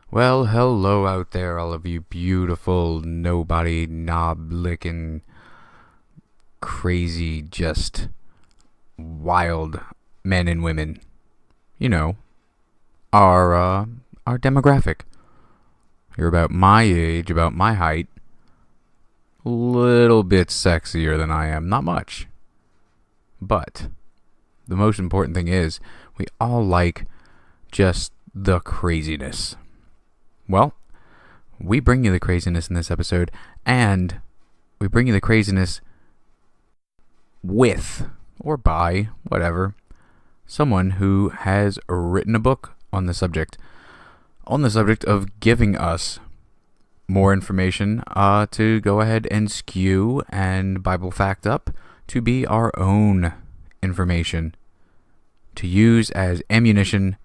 Well, hello out there, all of you beautiful, nobody, knob-licking, crazy, just wild men and women. You know, our demographic. You're about my age, about my height. A little bit sexier than I am, not much. But the most important thing is, we all like just the craziness. Well, we bring you the craziness in this episode, and we bring you the craziness with, or by, whatever, someone who has written a book on the subject of giving us more information to go ahead and skew and Bible fact up to be our own information to use as ammunition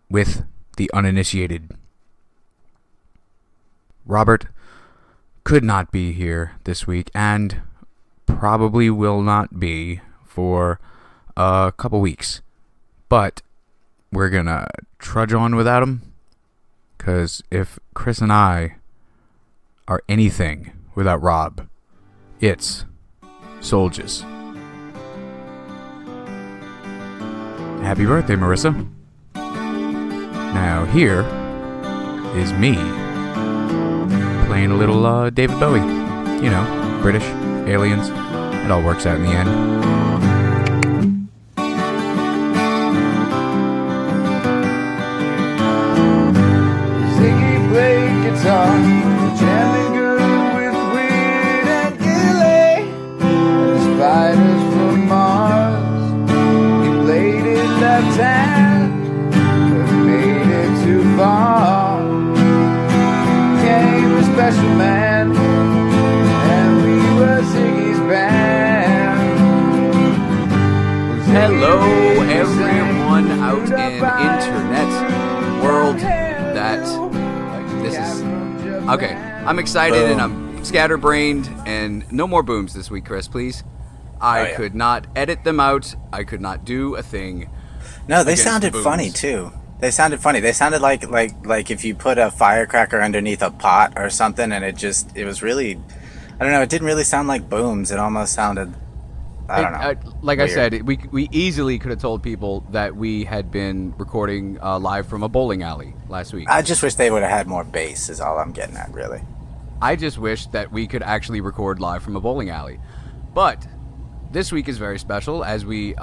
with the uninitiated. Robert could not be here this week and probably will not be for a couple weeks. But we're gonna trudge on without him, because if Chris and I are anything without Rob, it's soldiers. Happy birthday, Marissa. Now here is me playing a little David Bowie. You know, British, aliens. It all works out in the end. Ziggy played guitar, jamming good with Weird and Gilly, and the spiders from Mars. He played it left hand, but made it too far. Became a special man, and we were Ziggy's band. Hello, everyone out in internet world. This is okay. I'm excited and I'm scatterbrained, and no more booms this week, Chris. Please. I could not edit them out. I could not do a thing. No, they sounded funny too. They sounded funny. They sounded like if you put a firecracker underneath a pot or something, and it was really, I don't know. It didn't really sound like booms. It almost sounded, I don't know. Like weird. I said, we easily could have told people that we had been recording live from a bowling alley last week. I just wish they would have had more bass. Is all I'm getting at, really. I just wish that we could actually record live from a bowling alley. But this week is very special, as we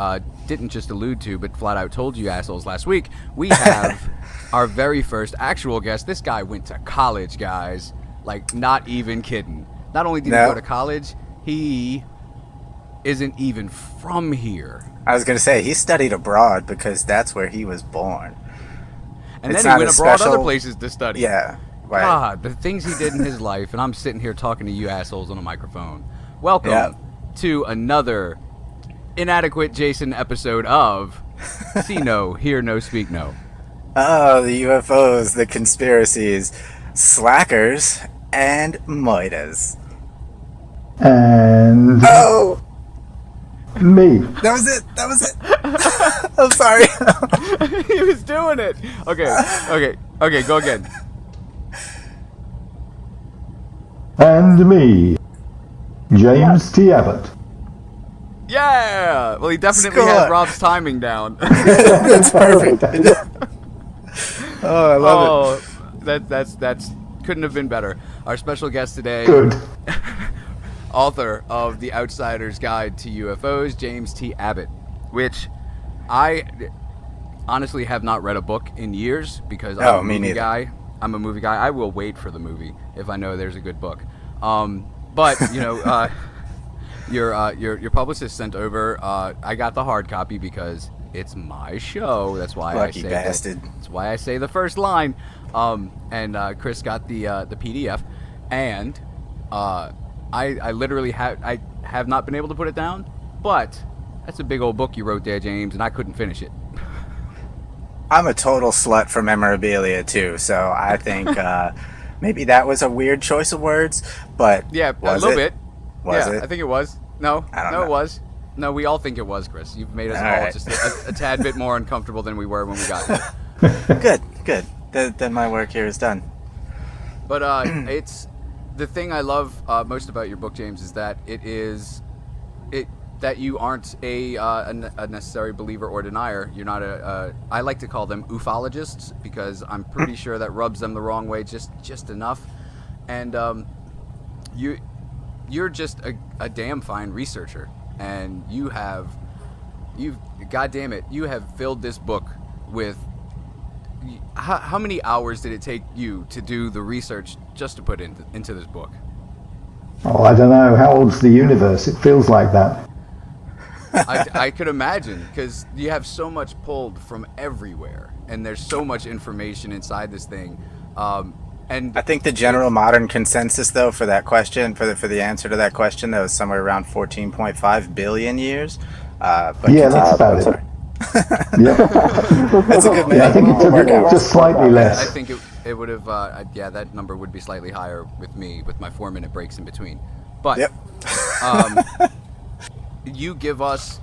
didn't just allude to, but flat out told you assholes last week. We have our very first actual guest. This guy went to college, guys. Like, not even kidding. Not only did he go to college, he isn't even from here. I was going to say, he studied abroad because that's where he was born. And then he went abroad other places to study. Yeah. Right. God, the things he did in his life, and I'm sitting here talking to you assholes on a microphone. Welcome to another inadequate Jason episode of See No, Hear No, Speak No. Oh, the UFOs, the conspiracies, slackers, and moitas. And me. That was it. I'm sorry. He was doing it. Okay, go again. And me, James T. Abbott. Yeah! Well, he definitely Score. has Rob's timing down. That's perfect. Oh, I love it. That's couldn't have been better. Our special guest today, Good. author of The Outsider's Guide to UFOs, James T. Abbott, which I honestly have not read a book in years because I'm a movie guy. I'm a movie guy. I will wait for the movie if I know there's a good book. But you know, your publicist sent over. I got the hard copy because it's my show. That's why Lucky I say bastard. That's why I say the first line. And Chris got the PDF, and I literally have not been able to put it down. But that's a big old book you wrote there, James, and I couldn't finish it. I'm a total slut for memorabilia too, so I think maybe that was a weird choice of words, but yeah, was a little it? bit. Was yeah, it? I think it was. No, I don't know. it was. No, we all think it was, Chris. You've made us all right. just a tad bit more uncomfortable than we were when we got here. Good. then my work here is done. But it's the thing I love most about your book, James, is that that you aren't a necessary believer or denier. You're not I like to call them ufologists, because I'm pretty sure that rubs them the wrong way just enough. And you're just a damn fine researcher, and you have filled this book with. How many hours did it take you to do the research just to put into this book? Oh, I don't know. How old's the universe? It feels like that. I could imagine, because you have so much pulled from everywhere, and there's so much information inside this thing. And I think the general modern consensus, though, for that question, for the answer to that question, that was somewhere around 14.5 billion years. But yeah, that's about it. Yeah. That's a good. Yeah, I think it's just slightly less. I think it would have. That number would be slightly higher with me, with my 4-minute breaks in between. But yep. You give us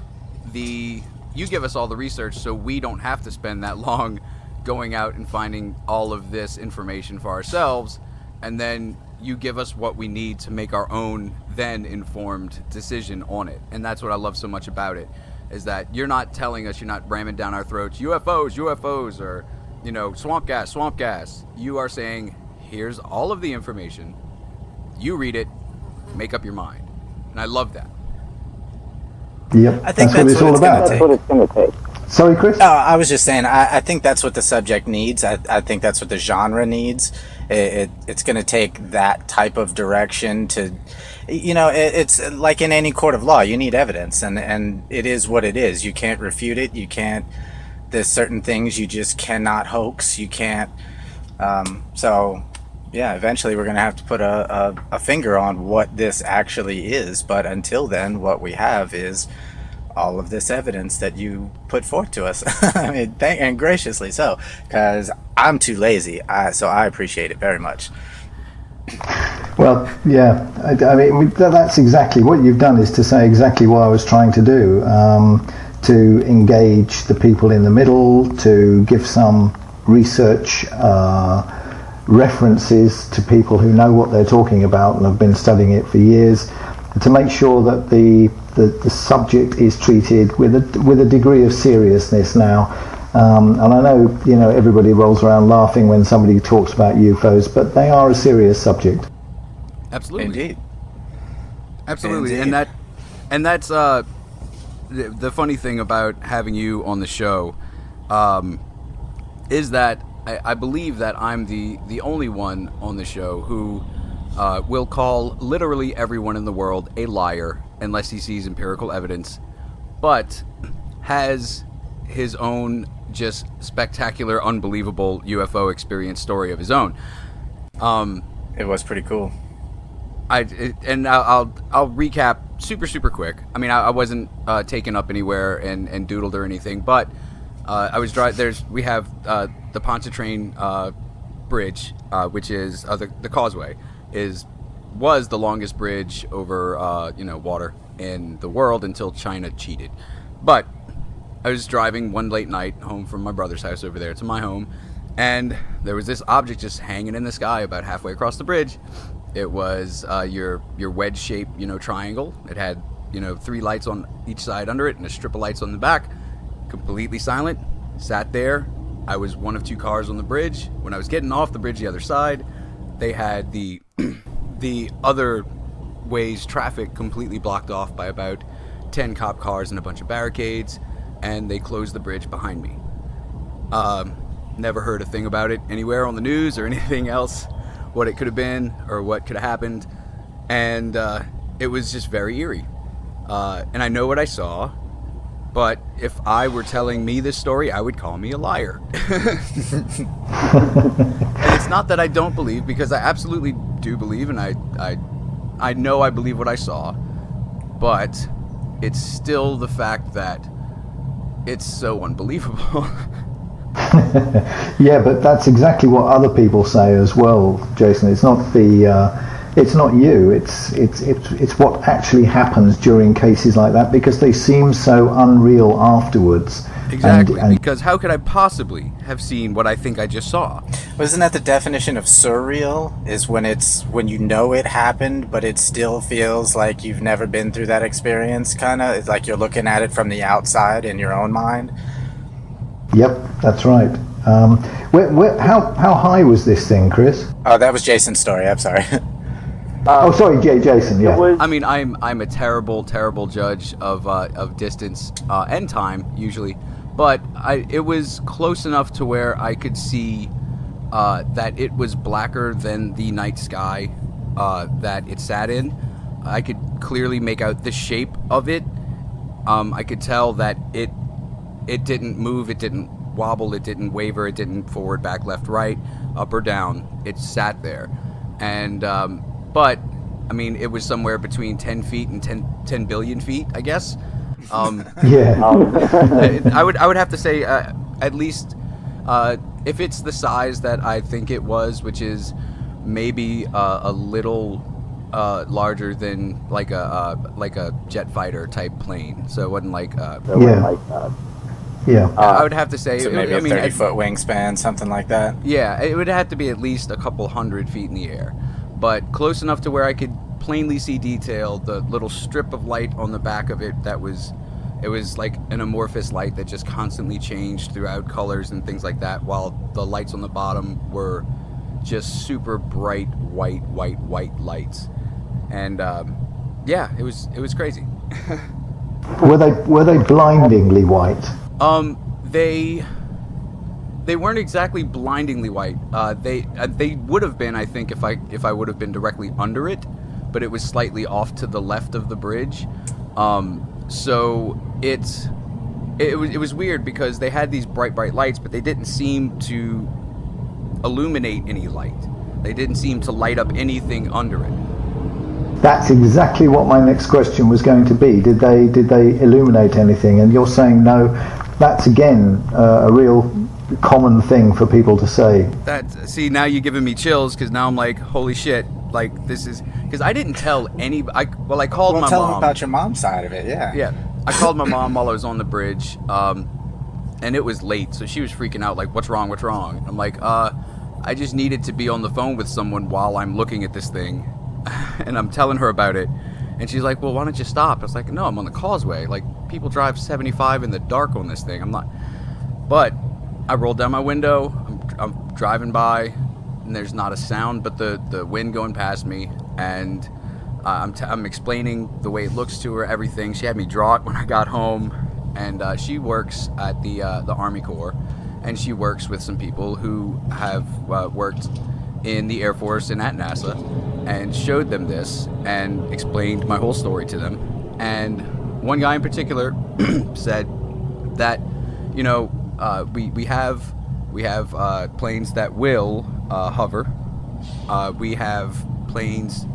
all the research, so we don't have to spend that long going out and finding all of this information for ourselves, and then you give us what we need to make our own then informed decision on it. And that's what I love so much about it, is that you're not telling us, you're not ramming down our throats, UFOs, or, swamp gas. You are saying, here's all of the information. You read it, make up your mind. And I love that. Yep, I think that's what it's all about. That's what it's going to take. Sorry, Chris? Oh, I was just saying, I think that's what the subject needs. I think that's what the genre needs. It's going to take that type of direction to, it's like in any court of law, you need evidence, and it is what it is. You can't refute it. There's certain things you just cannot hoax. You can't, eventually we're going to have to put a finger on what this actually is. But until then, what we have is all of this evidence that you put forth to us. I mean, and graciously so, because I'm too lazy. So I appreciate it very much. Well, yeah, I mean, that's exactly what you've done, is to say exactly what I was trying to do, to engage the people in the middle, to give some research references to people who know what they're talking about and have been studying it for years, to make sure that the subject is treated with a degree of seriousness now. And I know, everybody rolls around laughing when somebody talks about UFOs, but they are a serious subject. Absolutely. Indeed. Absolutely. Indeed. And that's the funny thing about having you on the show is that I believe that I'm the only one on the show who will call literally everyone in the world a liar unless he sees empirical evidence, but has his own just spectacular, unbelievable UFO experience story of his own. It was pretty cool. I'll recap super quick. I mean, I wasn't taken up anywhere and doodled or anything, but I was driving. We have the Pontchartrain Bridge, which is the causeway, was the longest bridge over water in the world until China cheated. But I was driving one late night home from my brother's house over there to my home, and there was this object just hanging in the sky about halfway across the bridge. It was your wedge-shaped triangle. It had 3 lights on each side under it and a strip of lights on the back. Completely silent. Sat there. I was one of 2 cars on the bridge. When I was getting off the bridge the other side, they had the other way's traffic completely blocked off by about 10 cop cars and a bunch of barricades, and they closed the bridge behind me. Never heard a thing about it anywhere on the news or anything else, what it could have been or what could have happened, and it was just very eerie. And I know what I saw, but if I were telling me this story, I would call me a liar. And it's not that I don't believe, because I absolutely do believe, and I know I believe what I saw, but it's still the fact that it's so unbelievable. Yeah, but that's exactly what other people say as well, Jason. It's not it's not you. It's what actually happens during cases like that, because they seem so unreal afterwards. Exactly, because how could I possibly have seen what I think I just saw? Wasn't that the definition of surreal? Is when you know it happened, but it still feels like you've never been through that experience, kind of? It's like you're looking at it from the outside in your own mind? Yep, that's right. How high was this thing, Chris? Oh, that was Jason's story. I'm sorry. Sorry, Jason. Yeah. I mean, I'm a terrible judge of distance and time usually, but it was close enough to where I could see that it was blacker than the night sky that it sat in. I could clearly make out the shape of it. I could tell that it didn't move, it didn't wobble, it didn't waver, it didn't forward, back, left, right, up or down. It sat there, and but I mean, it was somewhere between 10 feet and 10 billion feet, I guess. Yeah. I would have to say at least if it's the size that I think it was, which is maybe a little larger than like a jet fighter type plane. So it wasn't like Yeah. I would have to say So maybe a 30-foot wingspan, something like that. Yeah, it would have to be at least a couple hundred feet in the air, but close enough to where I could plainly see detail. The little strip of light on the back of it it was like an amorphous light that just constantly changed throughout colors and things like that, while the lights on the bottom were just super bright white lights. And yeah, it was crazy. Were they blindingly white? They weren't exactly blindingly white. They would have been, I think, if I would have been directly under it, but it was slightly off to the left of the bridge. So it was weird because they had these bright lights, but they didn't seem to illuminate any light. They didn't seem to light up anything under it. That's exactly what my next question was going to be. Did they illuminate anything? And you're saying no. That's again a real common thing for people to say. See, now you're giving me chills because now I'm like, holy shit! Like this is because I didn't tell any. I called my mom. Tell them about your mom's side of it. Yeah. Yeah, I called my mom while I was on the bridge, and it was late, so she was freaking out. Like, what's wrong? What's wrong? I'm like, I just needed to be on the phone with someone while I'm looking at this thing, and I'm telling her about it. And she's like, well, why don't you stop? I was like, no, I'm on the causeway. Like, people drive 75 in the dark on this thing. I'm not. But I rolled down my window. I'm driving by, and there's not a sound but the wind going past me. And I'm explaining the way it looks to her, everything. She had me draw it when I got home. And she works at the Army Corps, and she works with some people who have worked in the Air Force and at NASA, and showed them this and explained my whole story to them. And one guy in particular said that, you know, we have planes that will hover. We have planes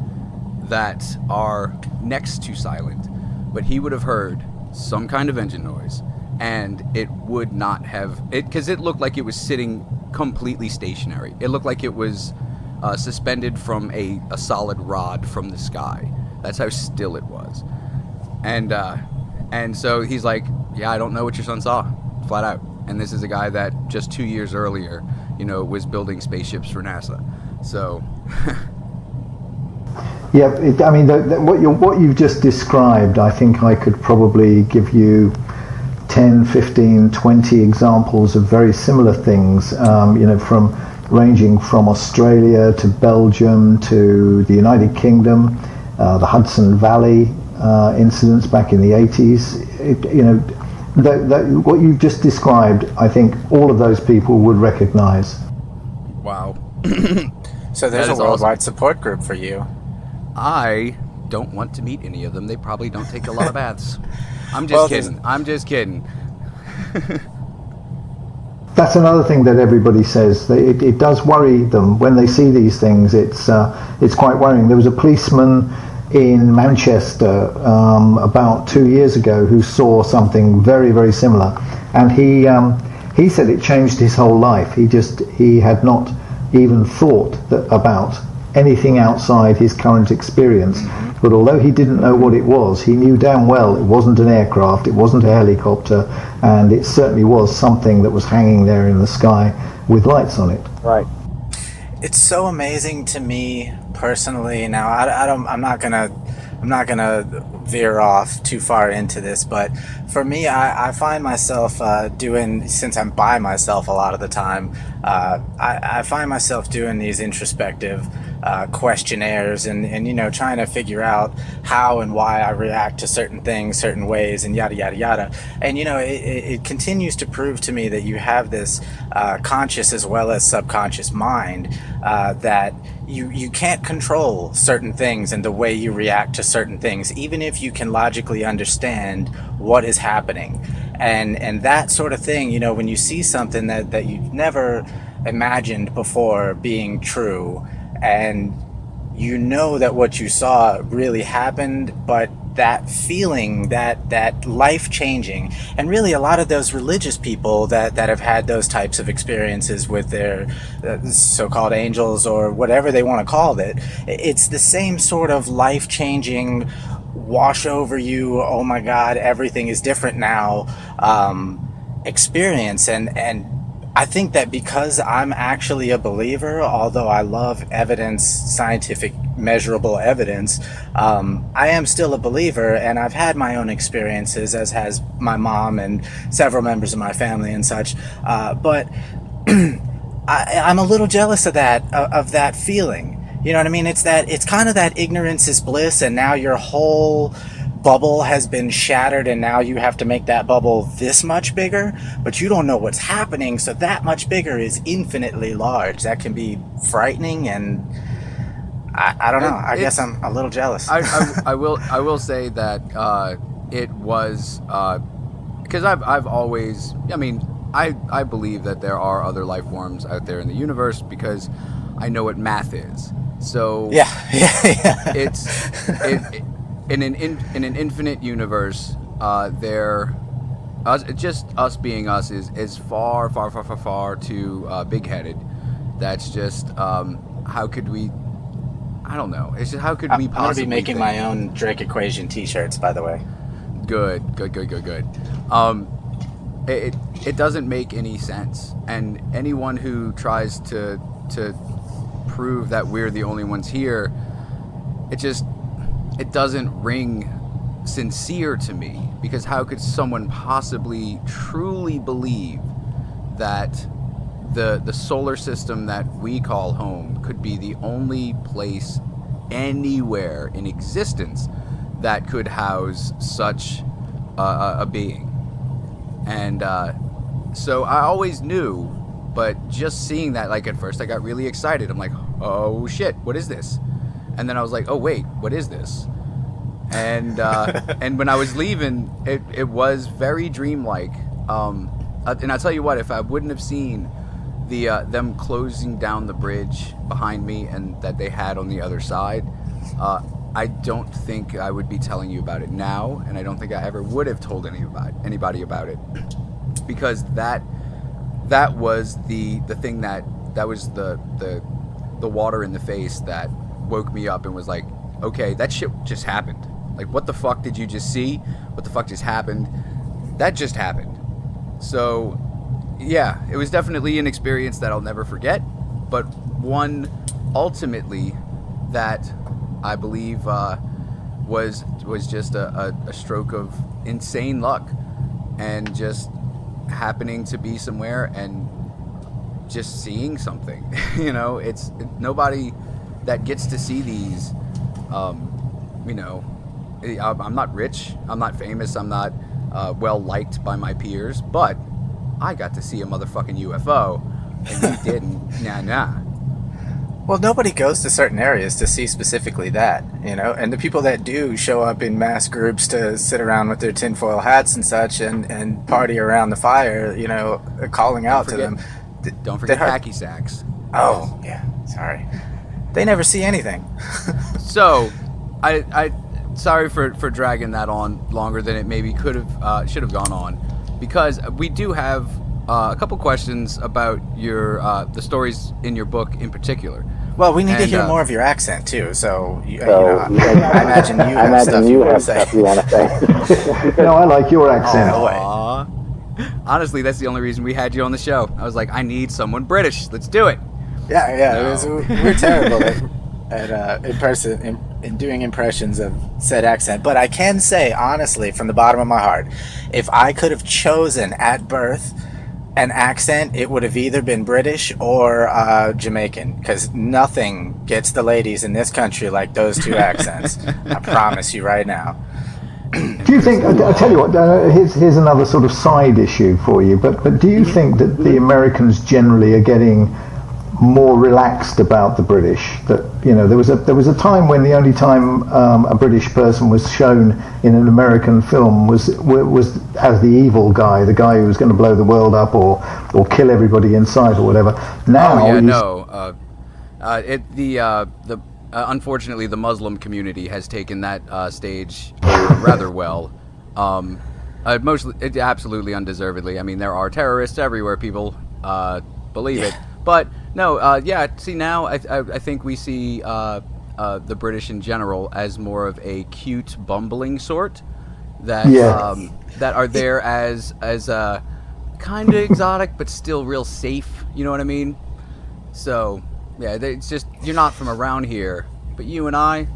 that are next to silent, but he would have heard some kind of engine noise, and it would not have it because it looked like it was sitting completely stationary. It looked like it was suspended from a solid rod from the sky. That's how still it was. And so he's like, yeah, I don't know what your son saw, flat out. And this is a guy that just 2 years earlier, you know, was building spaceships for NASA. So yeah, I mean, what you've just described, I think I could probably give you 10, 15, 20 examples of very similar things, you know, ranging from Australia to Belgium to the United Kingdom, the Hudson Valley incidents back in the 80s. You know, what you've just described, I think all of those people would recognize. wow. So there's a worldwide support group for you. I don't want to meet any of them. They probably don't take a lot of baths. I'm just kidding. I'm just kidding. That's another thing that everybody says. It does worry them when they see these things. It's quite worrying. There was a policeman in Manchester about 2 years ago who saw something very, very similar, and he said it changed his whole life. He had not even thought about anything outside his current experience. But although he didn't know what it was, he knew damn well it wasn't an aircraft, it wasn't a helicopter, and it certainly was something that was hanging there in the sky with lights on it. Right. It's so amazing to me personally. Now, I'm not gonna veer off too far into this, but for me, I find myself doing, since I'm by myself a lot of the time, I find myself doing these introspective questionnaires and you know, trying to figure out how and why I react to certain things certain ways and yada yada yada. And you know, it continues to prove to me that you have this conscious as well as subconscious mind that you can't control certain things and the way you react to certain things, even if you can logically understand what is happening. And that sort of thing, you know, when you see something that you've never imagined before being true, and you know that what you saw really happened, but that feeling, that life-changing, and really a lot of those religious people that have had those types of experiences with their so-called angels or whatever they want to call it, it's the same sort of life-changing, wash over you, oh my God, everything is different now experience. And I think that because I'm actually a believer, although I love evidence, scientific, measurable evidence, I am still a believer, and I've had my own experiences, as has my mom and several members of my family and such. But I'm a little jealous of that feeling. You know what I mean? It's kind of that ignorance is bliss, and now your whole bubble has been shattered, and now you have to make that bubble this much bigger, but you don't know what's happening, so that much bigger is infinitely large. That can be frightening, and I don't know. I guess I'm a little jealous. I will say that it was because I've always, I mean, I believe that there are other life forms out there in the universe because I know what math is. So yeah. it's in an infinite universe, just us being us is far too big-headed. That's just how could we? I don't know. It's just how could we possibly? I'm gonna be making my own Drake equation T-shirts, by the way. Good. It doesn't make any sense, and anyone who tries to prove that we're the only ones here, it doesn't ring sincere to me, because how could someone possibly truly believe that the solar system that we call home could be the only place anywhere in existence that could house such a being? And so I always knew, but just seeing that, like, at first I got really excited. I'm like, oh shit, what is this? And then I was like, oh wait, what is this? And and when I was leaving, it was very dreamlike. And I'll tell you what, if I wouldn't have seen them closing down the bridge behind me and that they had on the other side, I don't think I would be telling you about it now, and I don't think I ever would have told anybody about it, because that was the thing that was the water in the face that woke me up and was like, okay, that shit just happened. Like, what the fuck did you just see? What the fuck just happened? That just happened. So, yeah, it was definitely an experience that I'll never forget, but one ultimately that I believe was just a stroke of insane luck, and just happening to be somewhere and just seeing something. You know, nobody that gets to see these. You know, I'm not rich, I'm not famous, I'm not well liked by my peers, but I got to see a motherfucking UFO, and you didn't. Nah. Well, nobody goes to certain areas to see specifically that, you know, and the people that do show up in mass groups to sit around with their tinfoil hats and such and party around the fire, you know, calling out to them. Don't forget hacky sacks. Oh, yeah, sorry. They never see anything. So, I sorry for dragging that on longer than it maybe should have gone on, because we do have a couple questions about your the stories in your book in particular. Well, we need to hear more of your accent too. So, I imagine you have stuff you want to say. No, I like your accent. Honestly, that's the only reason we had you on the show. I was like, I need someone British. Let's do it. Yeah. No. We're terrible in doing impressions of said accent. But I can say, honestly, from the bottom of my heart, if I could have chosen at birth an accent, it would have either been British or Jamaican, because nothing gets the ladies in this country like those two accents. I promise you right now. Do you think, I'll tell you what, here's another sort of side issue for you, but do you think that the Americans generally are getting more relaxed about the British? That, you know, there was a time when the only time a British person was shown in an American film was as the evil guy, the guy who was going to blow the world up or kill everybody in sight or whatever. Now, unfortunately, the Muslim community has taken that stage rather well. Absolutely undeservedly. I mean, there are terrorists everywhere. People believe it. But no, see, now I think we see the British in general as more of a cute, bumbling sort that are there as kind of exotic, but still real safe. You know what I mean? So yeah, it's just, you're not from around here, but you and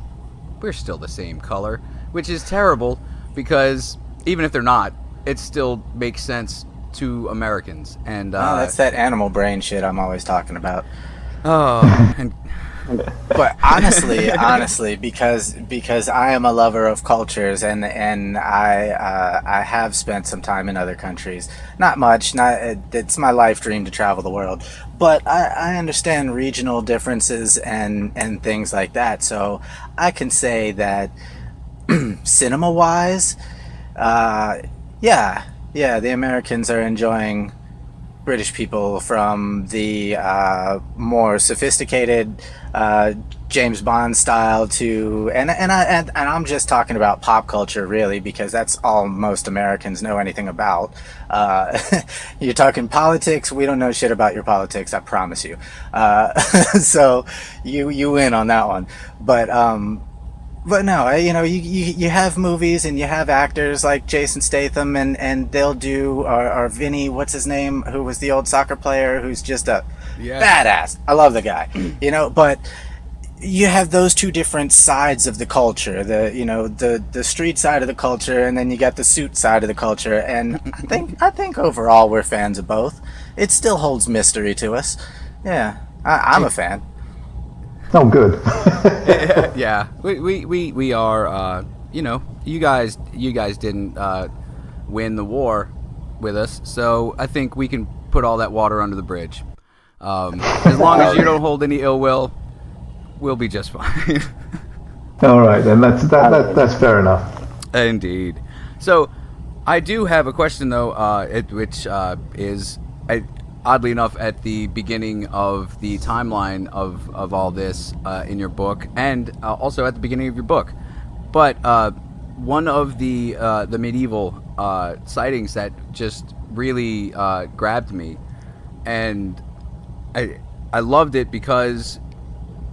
we're still the same color, which is terrible because even if they're not, it still makes sense to Americans. And that's that animal brain shit I'm always talking about. But honestly, because I am a lover of cultures, and I have spent some time in other countries. Not much. It's my life dream to travel the world. But I understand regional differences and things like that. So I can say that cinema-wise, the Americans are enjoying British people, from the more sophisticated James Bond style to, and I'm just talking about pop culture really, because that's all most Americans know anything about. You're talking politics, we don't know shit about your politics, I promise you. So you win on that one. But no, you have movies and you have actors like Jason Statham, and they'll do, or Vinny, what's his name, who was the old soccer player, who's just a badass. I love the guy, but you have those two different sides of the culture, the street side of the culture, and then you got the suit side of the culture. And I think overall we're fans of both. It still holds mystery to us. Yeah, I'm a fan. Oh, good. Yeah, we are. You guys didn't win the war with us, so I think we can put all that water under the bridge. As long as you don't hold any ill will, we'll be just fine. All right, then that's fair enough. Indeed. So, I do have a question though, which is. Oddly enough, at the beginning of the timeline of all this in your book, and also at the beginning of your book. But one of the medieval sightings that just really grabbed me, and I loved it because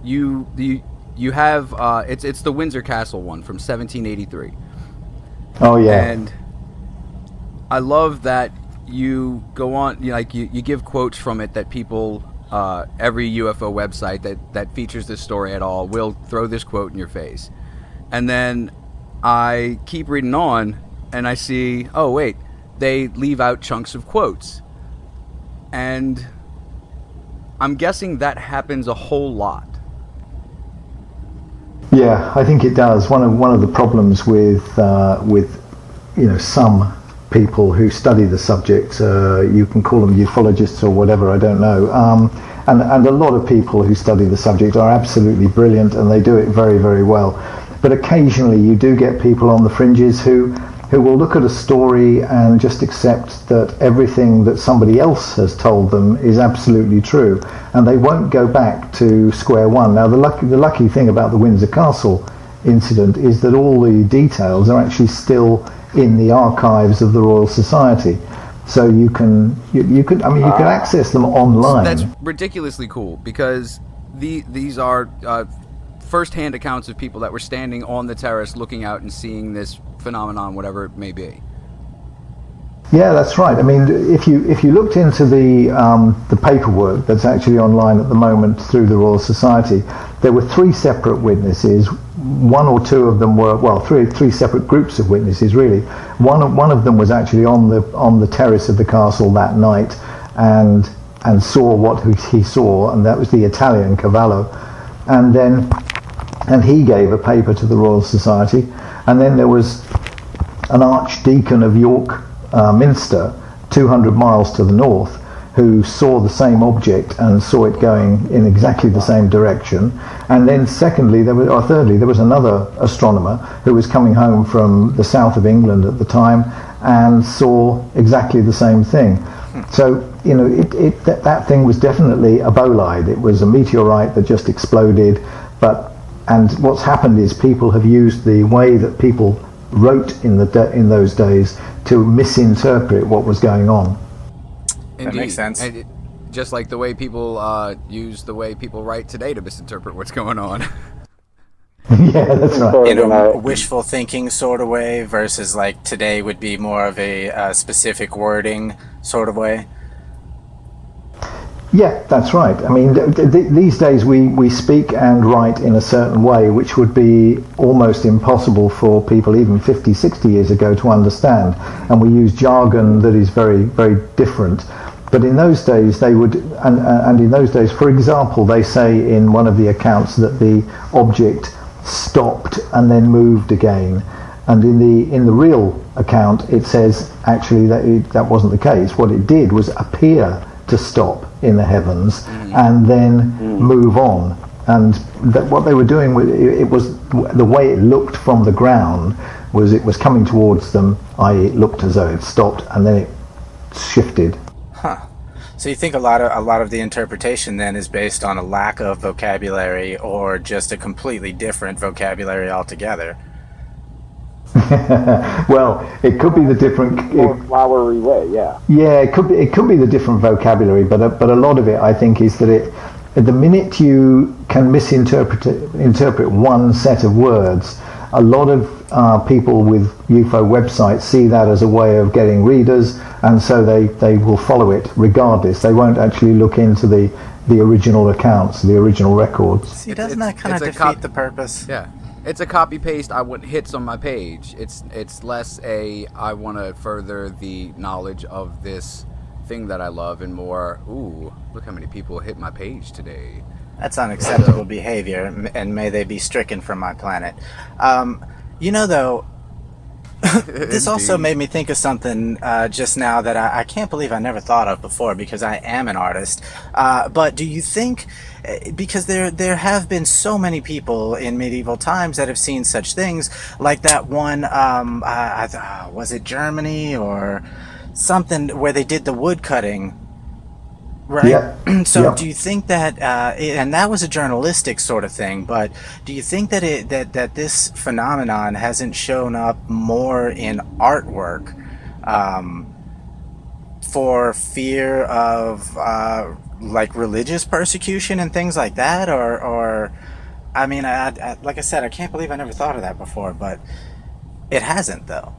you have it's the Windsor Castle one from 1783. Oh yeah. And I love that you go on, you give quotes from it that people, every UFO website that features this story at all will throw this quote in your face. And then I keep reading on and I see, oh wait, they leave out chunks of quotes. And I'm guessing that happens a whole lot. Yeah, I think it does. One of the problems with some people who study the subject, you can call them ufologists or whatever, I don't know, and a lot of people who study the subject are absolutely brilliant and they do it very, very well. But occasionally you do get people on the fringes who will look at a story and just accept that everything that somebody else has told them is absolutely true, and they won't go back to square one. Now the lucky thing about the Windsor Castle incident is that all the details are actually still in the archives of the Royal Society. So you can access them online. That's ridiculously cool, because these are first-hand accounts of people that were standing on the terrace looking out and seeing this phenomenon, whatever it may be. Yeah, that's right. I mean, if you looked into the paperwork that's actually online at the moment through the Royal Society, there were three separate witnesses. One or two of them were, well, three separate groups of witnesses really. One of them was actually on the terrace of the castle that night and saw what he saw, and that was the Italian Cavallo. And he gave a paper to the Royal Society. And then there was an Archdeacon of York Minster, 200 miles to the north, who saw the same object and saw it going in exactly the same direction. And then thirdly, there was another astronomer who was coming home from the south of England at the time and saw exactly the same thing. So, that thing was definitely a bolide. It was a meteorite that just exploded. And what's happened is people have used the way that people wrote in those days to misinterpret what was going on. That makes sense. And just like the way people use the way people write today to misinterpret what's going on. Yeah, that's right. In a wishful thinking sort of way versus like today would be more of a specific wording sort of way. Yeah, that's right. I mean, these days we speak and write in a certain way which would be almost impossible for people even 50, 60 years ago to understand. And we use jargon that is very, very different. But in those days they would, and in those days, for example, they say in one of the accounts that the object stopped and then moved again. And in the real account it says actually that wasn't the case. What it did was appear to stop in the heavens and then move on. And what they were doing, it was the way it looked from the ground was it was coming towards them, i.e. it looked as though it stopped and then it shifted. Huh. So you think a lot of the interpretation then is based on a lack of vocabulary or just a completely different vocabulary altogether? Well, it could be the different more flowery way, yeah. Yeah, it could be the different vocabulary, but a lot of it, I think, is that the minute you can interpret one set of words, a lot of people with UFO websites see that as a way of getting readers, and so they will follow it regardless. They won't actually look into the original accounts, the original records. See, doesn't that kind of defeat the purpose? Yeah. It's a copy paste. I want hits on my page. It's less I want to further the knowledge of this thing that I love, and more, ooh, look how many people hit my page today. That's unacceptable behavior, and may they be stricken from my planet. Though, this also made me think of something just now that I can't believe I never thought of before, because I am an artist. But do you think, because there have been so many people in medieval times that have seen such things, like that one, was it Germany or something, where they did the wood cutting, right? Yeah. So yeah. Do you think that, and that was a journalistic sort of thing, but do you think that that this phenomenon hasn't shown up more in artwork for fear of like religious persecution and things like that, or I mean, I like I said, I can't believe I never thought of that before, but it hasn't though.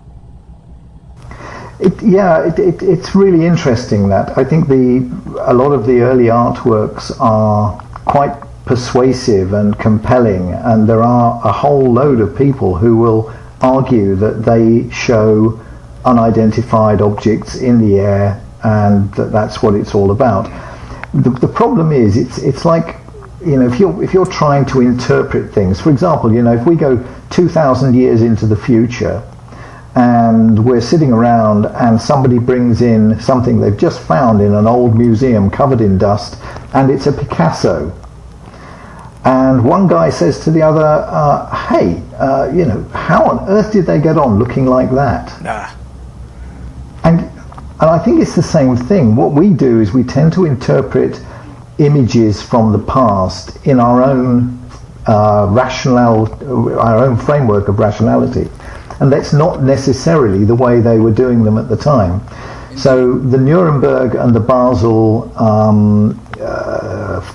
It's really interesting that I think a lot of the early artworks are quite persuasive and compelling, and there are a whole load of people who will argue that they show unidentified objects in the air and that's what it's all about. The problem is it's like, if you're trying to interpret things, for example, if we go 2,000 years into the future and we're sitting around and somebody brings in something they've just found in an old museum covered in dust, and it's a Picasso, and one guy says to the other, hey, how on earth did they get on looking like that? And I think it's the same thing. What we do is we tend to interpret images from the past in our own our own framework of rationality, and that's not necessarily the way they were doing them at the time. So the Nuremberg and the Basel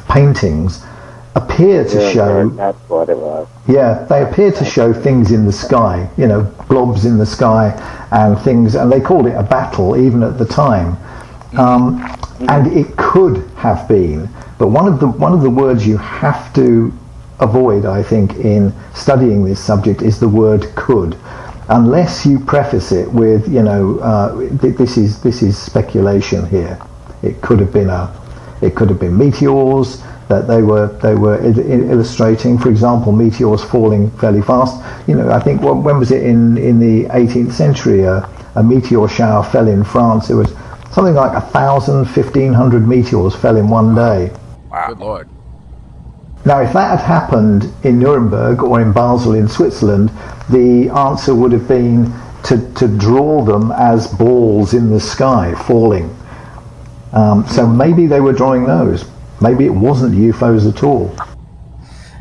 paintings appear to show. That's what it was. Yeah, they appear to show things in the sky, blobs in the sky and things, and they called it a battle even at the time. And it could have been, but one of the words you have to avoid, I think, in studying this subject is the word could, unless you preface it with, this is speculation here. It could have been meteors that they were illustrating. For example, meteors falling fairly fast. I think when was it in the 18th century? A meteor shower fell in France. It was something like 1,500 meteors fell in one day. Wow. Good Lord. Now, if that had happened in Nuremberg or in Basel in Switzerland, the answer would have been to draw them as balls in the sky falling. So maybe they were drawing those. Maybe it wasn't UFOs at all.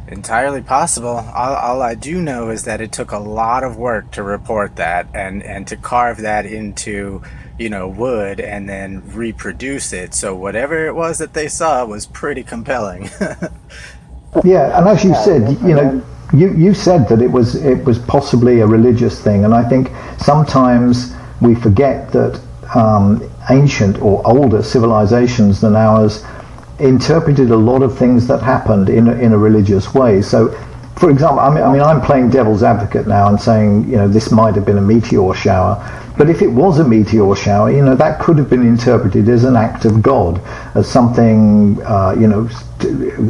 Entirely possible. All I do know is that it took a lot of work to report that and to carve that into, wood and then reproduce it. So whatever it was that they saw was pretty compelling. Yeah, and as you said, you said that it was possibly a religious thing, and I think sometimes we forget that ancient or older civilizations than ours interpreted a lot of things that happened in a religious way. So, for example, I mean, I'm playing devil's advocate now and saying, this might have been a meteor shower. But if it was a meteor shower, that could have been interpreted as an act of God, as something,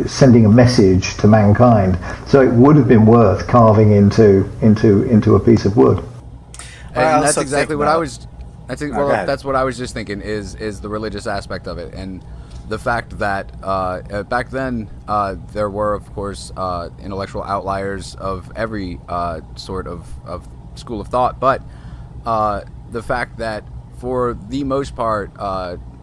sending a message to mankind. So it would have been worth carving into a piece of wood. And that's exactly what I was. That's what I was just thinking. Is the religious aspect of it, and the fact that back then there were, of course, intellectual outliers of every sort of school of thought, but the fact that for the most part,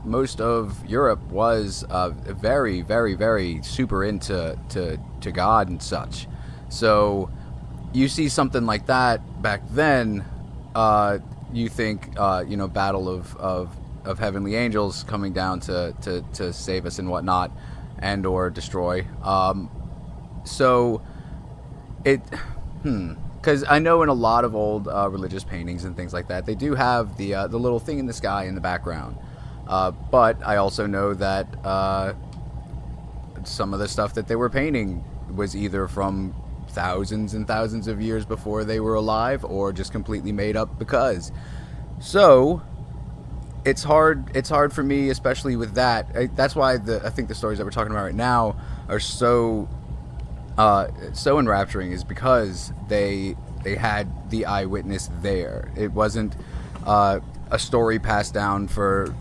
most of Europe was very, very, very super into God and such. So you see something like that back then, you think, battle of heavenly angels coming down to save us and whatnot, and or destroy. So it, because I know in a lot of old religious paintings and things like that, they do have the little thing in the sky in the background. But I also know that some of the stuff that they were painting was either from thousands and thousands of years before they were alive, or just completely made up because. So it's hard for me, especially with that. That's why I think the stories that we're talking about right now are so enrapturing, is because they had the eyewitness there. It wasn't a story passed down for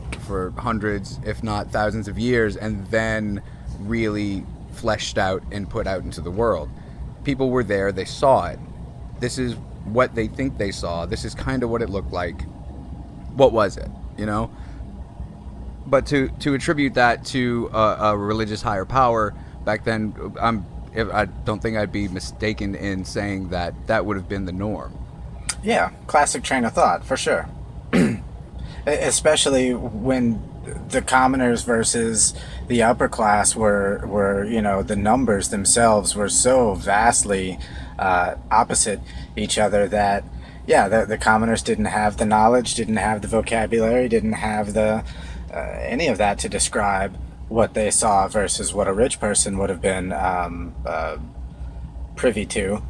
hundreds, if not thousands of years, and then really fleshed out and put out into the world. People were there, they saw it. This is what they think they saw. This is kind of what it looked like. What was it? But to attribute that to a religious higher power back then, I don't think I'd be mistaken in saying that would have been the norm. Yeah, classic train of thought, for sure. Especially when the commoners versus the upper class were the numbers themselves were so vastly opposite each other that, the commoners didn't have the knowledge, didn't have the vocabulary, didn't have the any of that to describe what they saw versus what a rich person would have been privy to,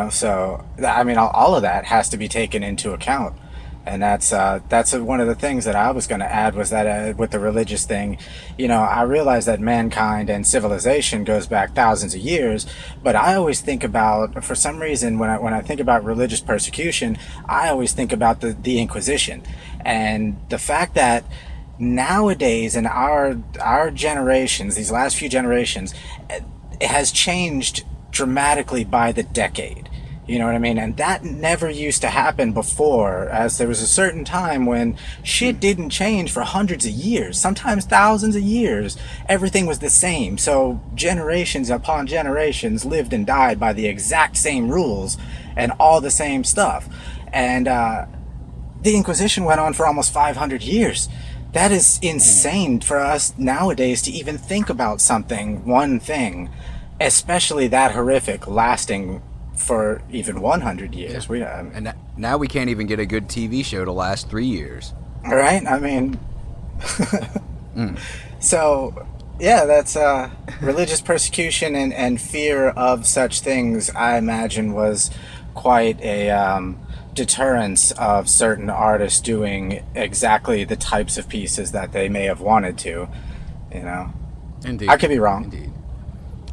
So, I mean, all of that has to be taken into account. And that's one of the things that I was going to add, was that with the religious thing, I realize that mankind and civilization goes back thousands of years, but I always think about, for some reason, when I think about religious persecution, I always think about the Inquisition, and the fact that nowadays in our generations, these last few generations, it has changed dramatically by the decade. You know what I mean? And that never used to happen before, as there was a certain time when shit didn't change for hundreds of years, sometimes thousands of years. Everything was the same. So generations upon generations lived and died by the exact same rules and all the same stuff. And the Inquisition went on for almost 500 years. That is insane for us nowadays to even think about one thing, especially that horrific, lasting for even 100 years. Yeah. And now we can't even get a good TV show to last 3 years. Right? I mean, So, yeah, that's religious persecution and fear of such things, I imagine, was quite a deterrence of certain artists doing exactly the types of pieces that they may have wanted to, you know. Indeed. I could be wrong. Indeed.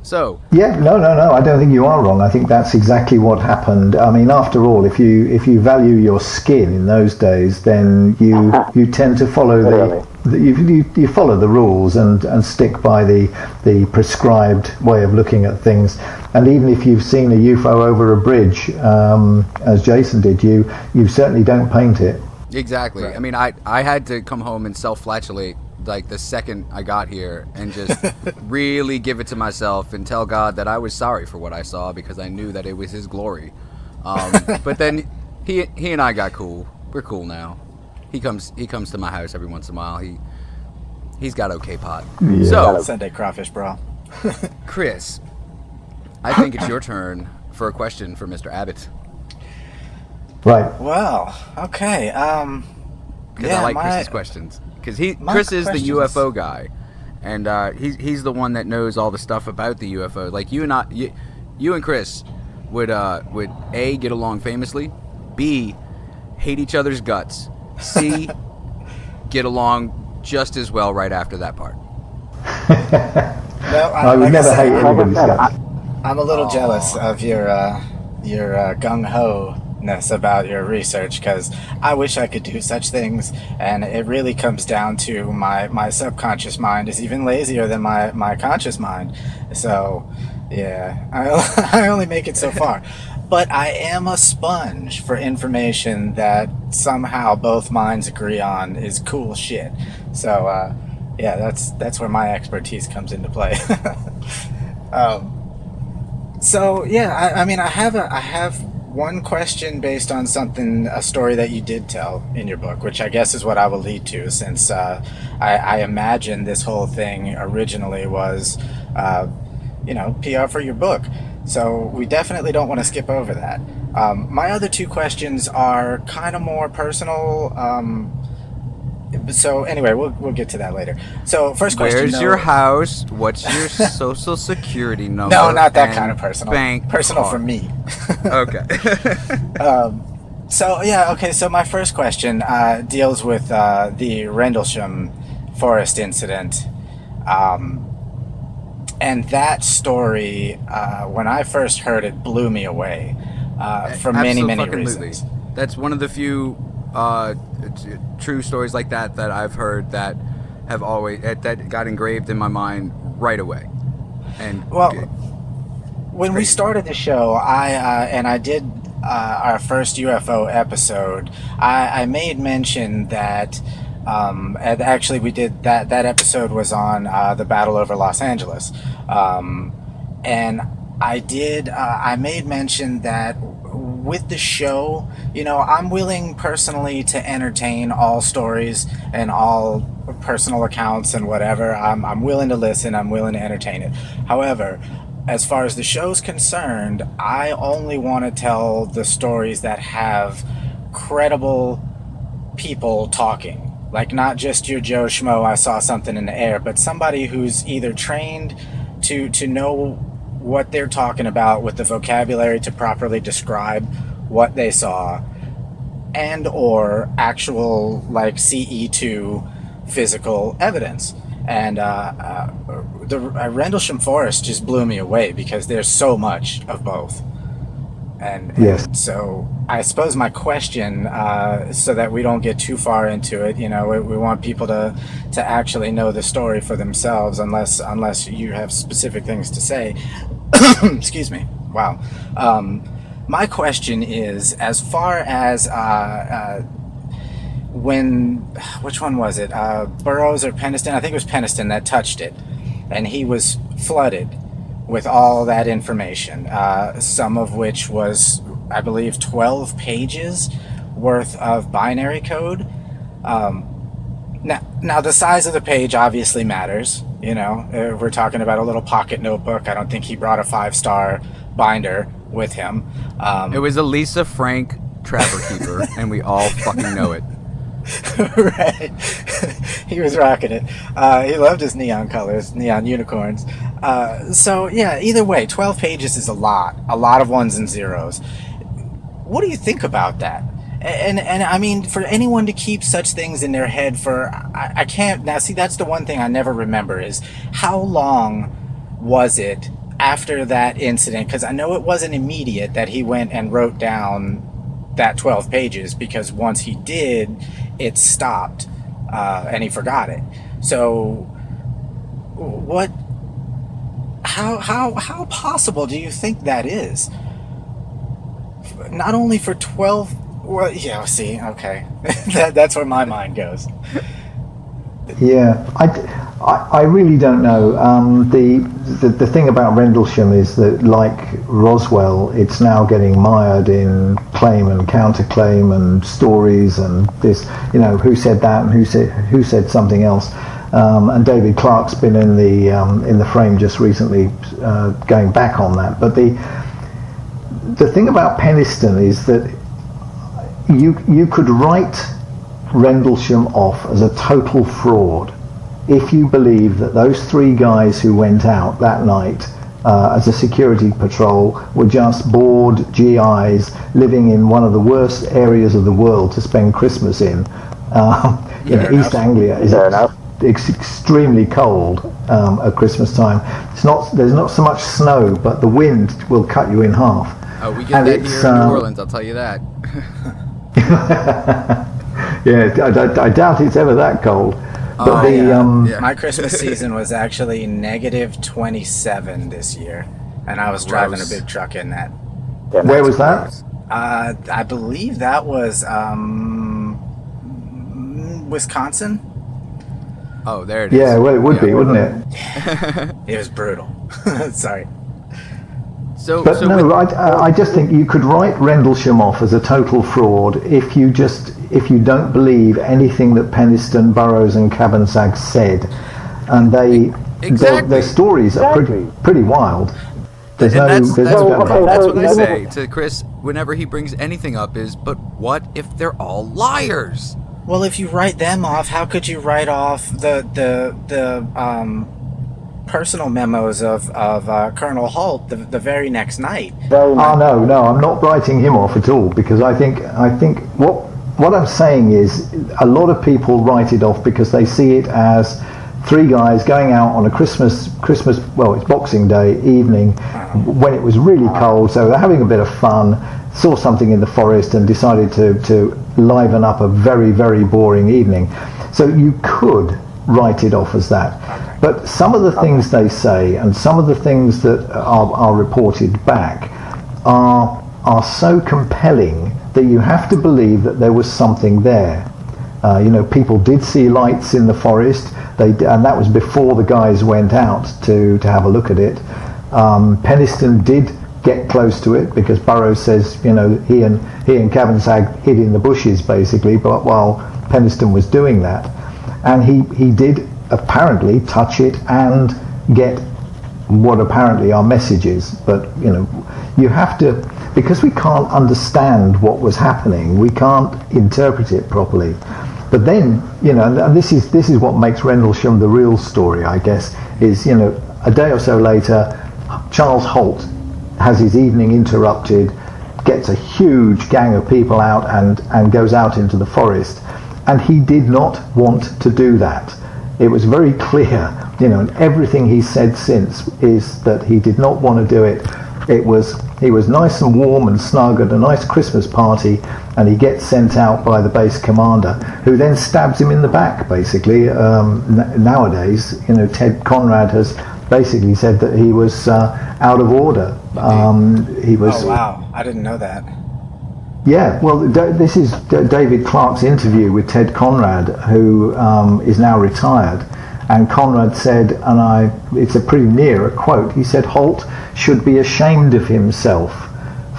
So yeah, no, I don't think you are wrong. I think that's exactly what happened. I mean, after all, if you value your skin in those days, then you tend to follow you follow the rules and stick by the prescribed way of looking at things. And even if you've seen a UFO over a bridge, as Jason did, you certainly don't paint it. Exactly. Right. I mean, I had to come home and self-flagellate like the second I got here and just really give it to myself and tell God that I was sorry for what I saw because I knew that it was His glory. But then he and I got cool. We're cool now. He comes to my house every once in a while. He's got okay pot. Yeah. So Sunday crawfish, bro. Chris, I think it's your turn for a question for Mr. Abbott. Right. Well, okay. Because I like Chris's questions. Because Chris is the UFO guy, and he's the one that knows all the stuff about the UFO. Like you and Chris would A, get along famously, B, hate each other's guts, C, get along just as well right after that part. No, I would never hate anybody's guts. I'm a little jealous of your gung-ho-ness about your research, because I wish I could do such things, and it really comes down to my subconscious mind is even lazier than my conscious mind. So, yeah, I only make it so far. But I am a sponge for information that somehow both minds agree on is cool shit. So, yeah, that's where my expertise comes into play. So yeah, I mean, I have one question based on a story that you did tell in your book, which I guess is what I will lead to, since I imagine this whole thing originally was, PR for your book. So we definitely don't want to skip over that. My other two questions are kind of more personal. So anyway, we'll get to that later. So first question: where's your house? What's your social security number? No, not that kind of personal. Personal card. For me. Okay. So yeah, okay. So my first question deals with the Rendlesham forest incident, and that story. When I first heard it, blew me away for many reasons. That's one of the few true stories like that I've heard that have always that got engraved in my mind right away. And well, when we started the show, I did our first UFO episode. I made mention that and actually we did that episode was on the battle over Los Angeles, and I made mention that with the show, I'm willing personally to entertain all stories and all personal accounts and whatever. I'm willing to listen. I'm willing to entertain it. However, as far as the show's concerned, I only want to tell the stories that have credible people talking. Like, not just your Joe Schmo, I saw something in the air, but somebody who's either trained to know what they're talking about with the vocabulary to properly describe what they saw, and or actual like CE2 physical evidence. And the Rendlesham Forest just blew me away because there's so much of both. And so I suppose my question, so that we don't get too far into it, we want people to actually know the story for themselves, unless you have specific things to say. Excuse me. Wow. My question is, as far as which one was it? Burroughs or Peniston? I think it was Peniston that touched it, and he was flooded with all that information, some of which was, I believe, 12 pages worth of binary code. Now the size of the page obviously matters. You know, if we're talking about a little pocket notebook, I don't think he brought a 5-star binder with him. It was a Lisa Frank Trapper Keeper, and we all fucking know it. Right. He was rocking it. He loved his neon colors, neon unicorns. So yeah, either way, 12 pages is a lot of ones and zeros. What do you think about that? And I mean, for anyone to keep such things in their head for, I can't, now see, that's the one thing I never remember is how long was it after that incident? Because I know it wasn't immediate that he went and wrote down that 12 pages, because once he did, it stopped, and he forgot it. So what, how possible do you think that is? Not only for 12, well, yeah, see, okay. That's where my mind goes. Yeah, I really don't know. The thing about Rendlesham is that, like Roswell, it's now getting mired in claim and counterclaim and stories and this, you know, who said that and who said something else. And David Clarke's been in the frame just recently, going back on that. But the thing about Penniston is that you could write Rendlesham off as a total fraud if you believe that those 3 guys who went out that night as a security patrol were just bored GIs living in one of the worst areas of the world to spend Christmas in. East Anglia is extremely cold at Christmas time. There's not so much snow, but the wind will cut you in half. Oh, we get that here in New Orleans, I'll tell you that. Yeah, I doubt it's ever that cold. But my Christmas season was actually -27 this year, and I was driving a big truck in that. Where was that? I believe that was Wisconsin. Oh, there it is. Yeah, well, it would be, wouldn't it? It was brutal. Sorry. I just think you could write Rendlesham off as a total fraud if you don't believe anything that Penniston, Burroughs, and Cabansag said, and their stories are pretty wild. That's what I say to Chris whenever he brings anything up is, but what if they're all liars? Well, if you write them off, how could you write off the personal memos of Colonel Holt the very next night? No, I'm not writing him off at all, because I think what I'm saying is a lot of people write it off because they see it as 3 guys going out on a Christmas, well, it's Boxing Day evening when it was really cold, so they're having a bit of fun, saw something in the forest and decided to liven up a very, very boring evening. So you could write it off as that. But some of the things they say and some of the things that are reported back are so compelling that you have to believe that there was something there. People did see lights in the forest, and that was before the guys went out to have a look at it. Penniston did get close to it because Burroughs says, he and Cabansag hid in the bushes basically, but while Penniston was doing that. And he did apparently touch it and get what apparently are messages. But, you have to, because we can't understand what was happening, we can't interpret it properly. But then, and this is what makes Rendlesham the real story, I guess, is, a day or so later, Charles Holt has his evening interrupted, gets a huge gang of people out and goes out into the forest. And he did not want to do that. It was very clear, and everything he's said since is that he did not want to do it. He was nice and warm and snug at a nice Christmas party, and he gets sent out by the base commander, who then stabs him in the back, basically. Nowadays, Ted Conrad has basically said that he was out of order. He was. Oh, wow. I didn't know that. Yeah, well, this is David Clarke's interview with Ted Conrad, who is now retired. And Conrad said, and it's a pretty near a quote, he said, Holt should be ashamed of himself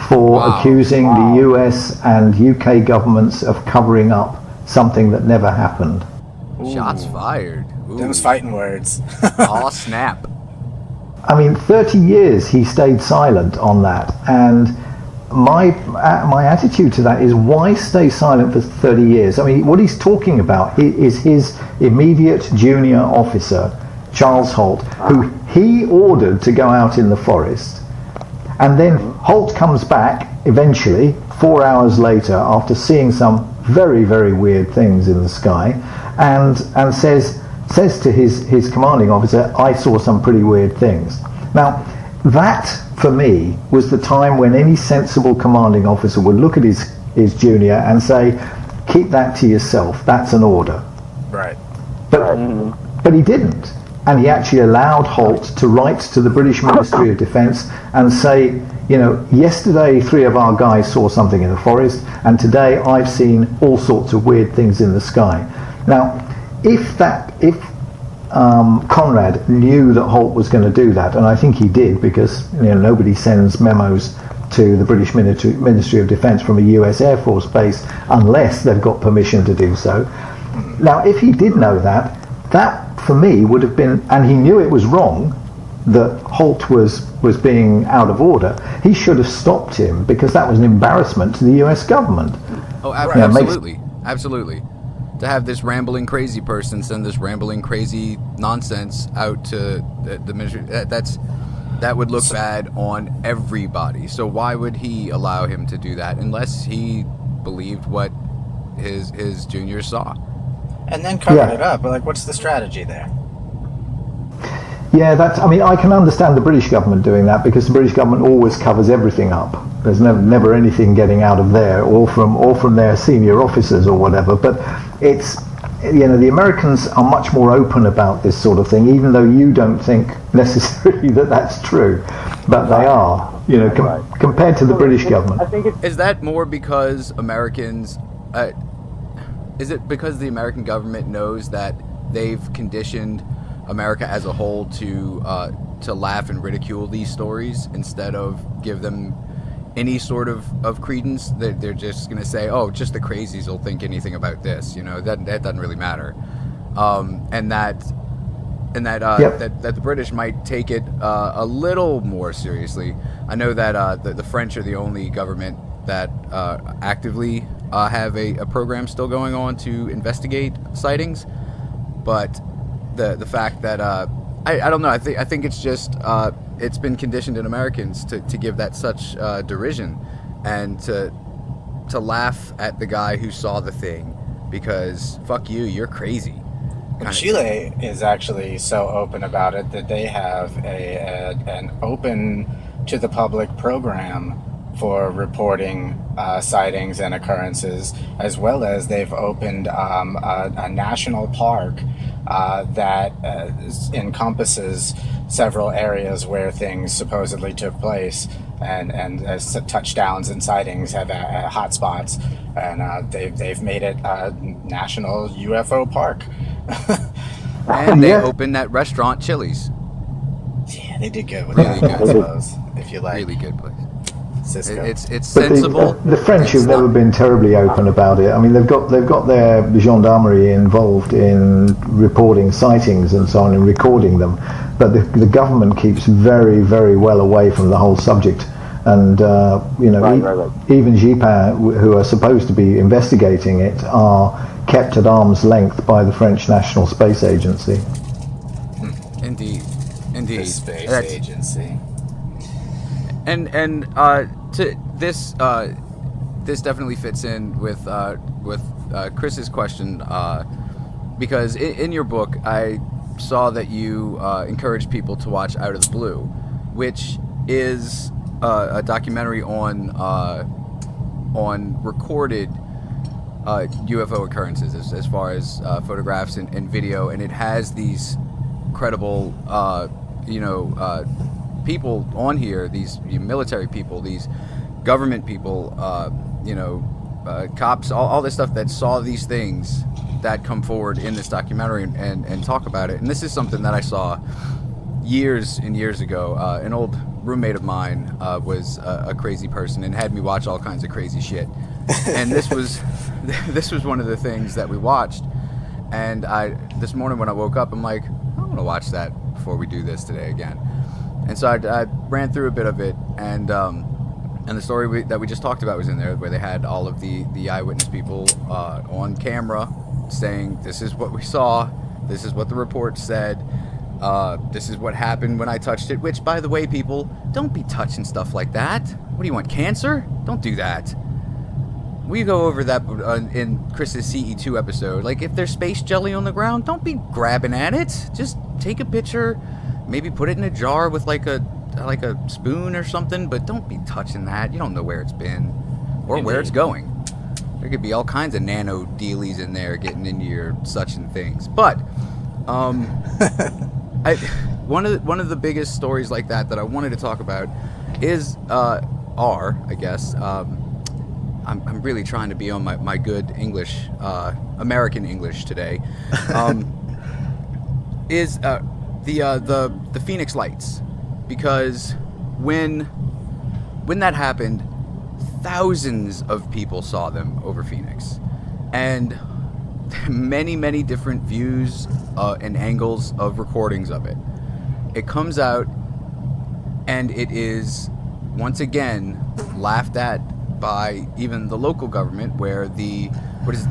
for accusing the US and UK governments of covering up something that never happened. Shots fired. Ooh. Those fighting words. Aw, snap. I mean, 30 years he stayed silent on that, and my attitude to that is, why stay silent for 30 years? I mean, what he's talking about is his immediate junior officer, Charles Holt, who he ordered to go out in the forest, and then Holt comes back eventually 4 hours later after seeing some very, very weird things in the sky, and says to his commanding officer, I saw some pretty weird things. Now, that, for me, was the time when any sensible commanding officer would look at his junior and say, keep that to yourself, that's an order. Right. But he didn't. And he actually allowed Holt to write to the British Ministry of Defence and say, you know, yesterday 3 of our guys saw something in the forest, and today I've seen all sorts of weird things in the sky. Now, if Conrad knew that Holt was going to do that, and I think he did, because nobody sends memos to the British Ministry of Defence from a US Air Force base unless they've got permission to do so. Now, if he did know that for me would have been, and he knew it was wrong, that Holt was being out of order, he should have stopped him, because that was an embarrassment to the US government. Oh, absolutely. Absolutely. To have this rambling crazy person send this rambling crazy nonsense out to the ministry, that would look bad on everybody. So why would he allow him to do that unless he believed what his juniors saw? And then covered it up. But like, what's the strategy there? Yeah, I can understand the British government doing that, because the British government always covers everything up. There's never anything getting out of there, or from their senior officers or whatever. But it's, the Americans are much more open about this sort of thing, even though you don't think necessarily that that's true, but they are. Compared to the British government. Is that more because Americans? Is it because the American government knows that they've conditioned America as a whole to laugh and ridicule these stories instead of give them any sort of credence? They're just going to say, oh, just the crazies will think anything about this. That doesn't really matter. And that the British might take it a little more seriously. I know that the French are the only government that actively have a program still going on to investigate sightings, but the fact that I don't know, I think it's just it's been conditioned in Americans to give that such derision, and to laugh at the guy who saw the thing, because fuck you, you're crazy. Chile is actually so open about it that they have an open to the public program for reporting sightings and occurrences, as well as they've opened a national park that encompasses several areas where things supposedly took place, and touchdowns and sightings have hotspots, and they've made it a national UFO park. And they opened that restaurant, Chili's. Yeah, they did good with that, I suppose, if you like. Really good place. Cisco. It's sensible. The French have never been terribly open about it. I mean, they've got their gendarmerie involved in reporting sightings and so on, and recording them, but the government keeps very, very well away from the whole subject. And even GIPA, who are supposed to be investigating it, are kept at arm's length by the French National Space Agency. Indeed. The Space Agency. And to this definitely fits in with Chris's question, because in your book I saw that you encourage people to watch Out of the Blue, which is a documentary on recorded UFO occurrences, as far as photographs and video, and it has these credible people on here, these military people, these government people, cops, all this stuff that saw these things that come forward in this documentary and talk about it. And this is something that I saw years and years ago, an old roommate of mine was a crazy person and had me watch all kinds of crazy shit. And this was one of the things that we watched. And this morning when I woke up, I'm like, I want to watch that before we do this today again. And so I ran through a bit of it, and the story that we just talked about was in there, where they had all of the eyewitness people on camera saying, this is what we saw, this is what the report said, this is what happened when I touched it, which, by the way, people, don't be touching stuff like that. What do you want, cancer? Don't do that. We go over that in Chris's CE2 episode. Like, if there's space jelly on the ground, don't be grabbing at it. Just take a picture, maybe put it in a jar with like a spoon or something, but don't be touching that. You don't know where it's been or where it's going. There could be all kinds of nano dealies in there getting into your such and things. But one of the biggest stories like that I wanted to talk about is I guess. I'm really trying to be on my good English, American English today. Is the Phoenix Lights, because when that happened, thousands of people saw them over Phoenix, and many different views and angles of recordings of it. It comes out, and it is once again laughed at by even the local government, where the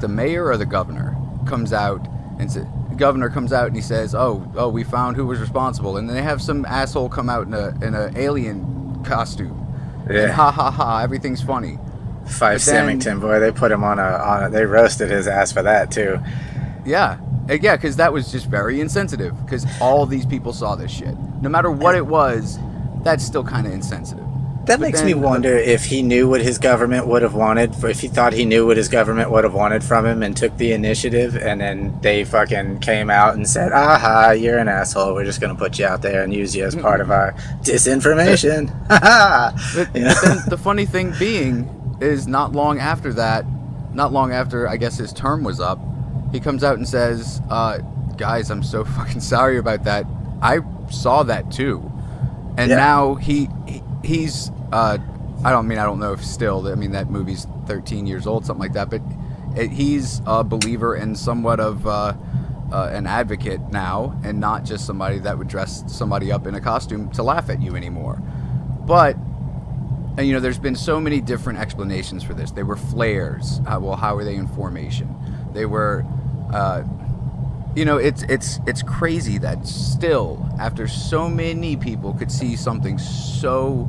mayor or the governor comes out and the governor comes out and he says, oh, we found who was responsible, and then they have some asshole come out in a alien costume. Yeah. And ha ha ha, everything's funny. Fife Symington, boy, they put him on a they roasted his ass for that too. Yeah, because that was just very insensitive, because all these people saw this shit. No matter what it was, that's still kind of insensitive. That makes me wonder if he knew what his government would have wanted, if he thought he knew what his government would have wanted from him and took the initiative, and then they fucking came out and said, aha, you're an asshole, we're just going to put you out there and use you as part of our disinformation. But then the funny thing being is not long after, I guess his term was up, he comes out and says, guys, I'm so fucking sorry about that. I saw that too. And now he's I don't know if still, that movie's 13 years old, something like that, but he's a believer and somewhat of an advocate now, and not just somebody that would dress somebody up in a costume to laugh at you anymore. But there's been so many different explanations for this. They were flares. How were they in formation? They were it's crazy that still, after so many people could see something so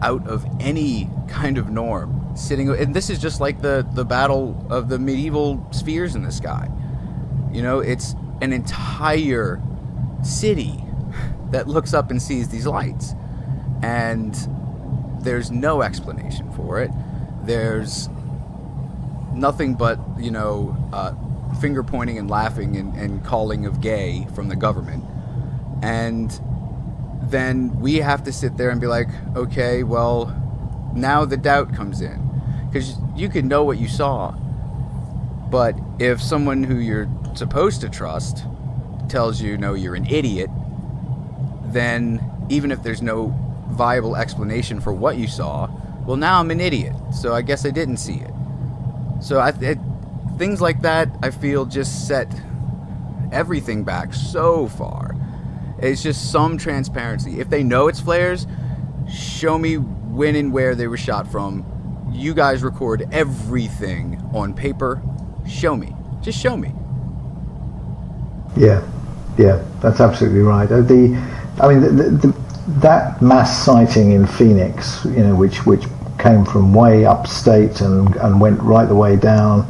out of any kind of norm sitting, and this is just like the battle of the medieval spheres in the sky. It's an entire city that looks up and sees these lights, and there's no explanation for it. There's nothing but finger pointing and laughing and calling of gay from the government. And then we have to sit there and be like, okay, well, now the doubt comes in. Because you could know what you saw, but if someone who you're supposed to trust tells you, no, you're an idiot, then even if there's no viable explanation for what you saw, well, now I'm an idiot, so I guess I didn't see it. So things like that, I feel, just set everything back so far. It's just some transparency. If they know it's flares, show me when and where they were shot from. You guys record everything on paper. Show me. Just show me. Yeah, that's absolutely right. That mass sighting in Phoenix, which came from way upstate and went right the way down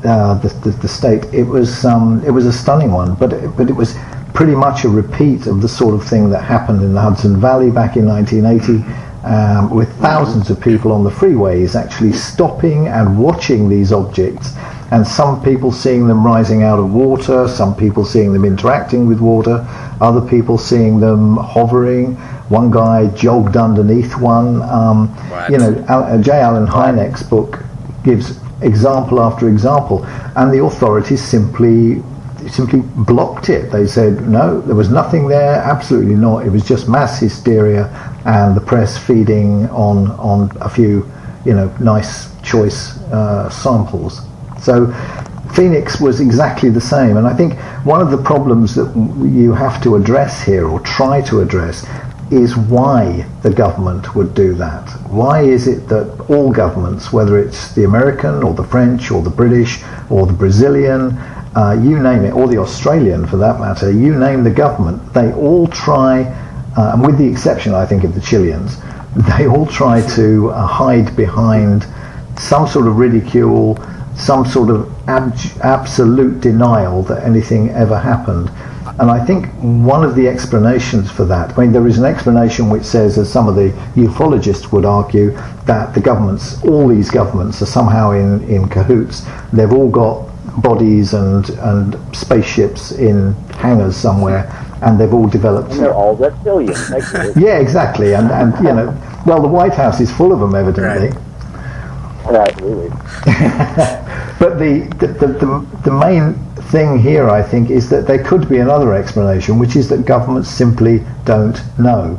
the state. It was a stunning one, but it was pretty much a repeat of the sort of thing that happened in the Hudson Valley back in 1980, with thousands of people on the freeways actually stopping and watching these objects, and some people seeing them rising out of water, some people seeing them interacting with water, other people seeing them hovering. One guy jogged underneath one. J. Allen Hynek's book gives example after example, and the authorities simply simply blocked it. They said, no, there was nothing there, absolutely not. It was just mass hysteria and the press feeding on a few, nice choice samples. So Phoenix was exactly the same. And I think one of the problems that you have to address here, or try to address, is why the government would do that. Why is it that all governments, whether it's the American or the French or the British or the Brazilian, you name it, or the Australian for that matter, you name the government, they all try, and with the exception I think of the Chileans, they all try to hide behind some sort of ridicule, some sort of absolute denial that anything ever happened. And I think one of the explanations for that, there is an explanation which says, as some of the ufologists would argue, that the governments, all these governments, are somehow in cahoots. They've all got bodies and spaceships in hangars somewhere, and they've all developed. And they're all reptilians. Yeah, exactly. And well, the White House is full of them, evidently. Right, really. But the main thing here, I think, is that there could be another explanation, which is that governments simply don't know,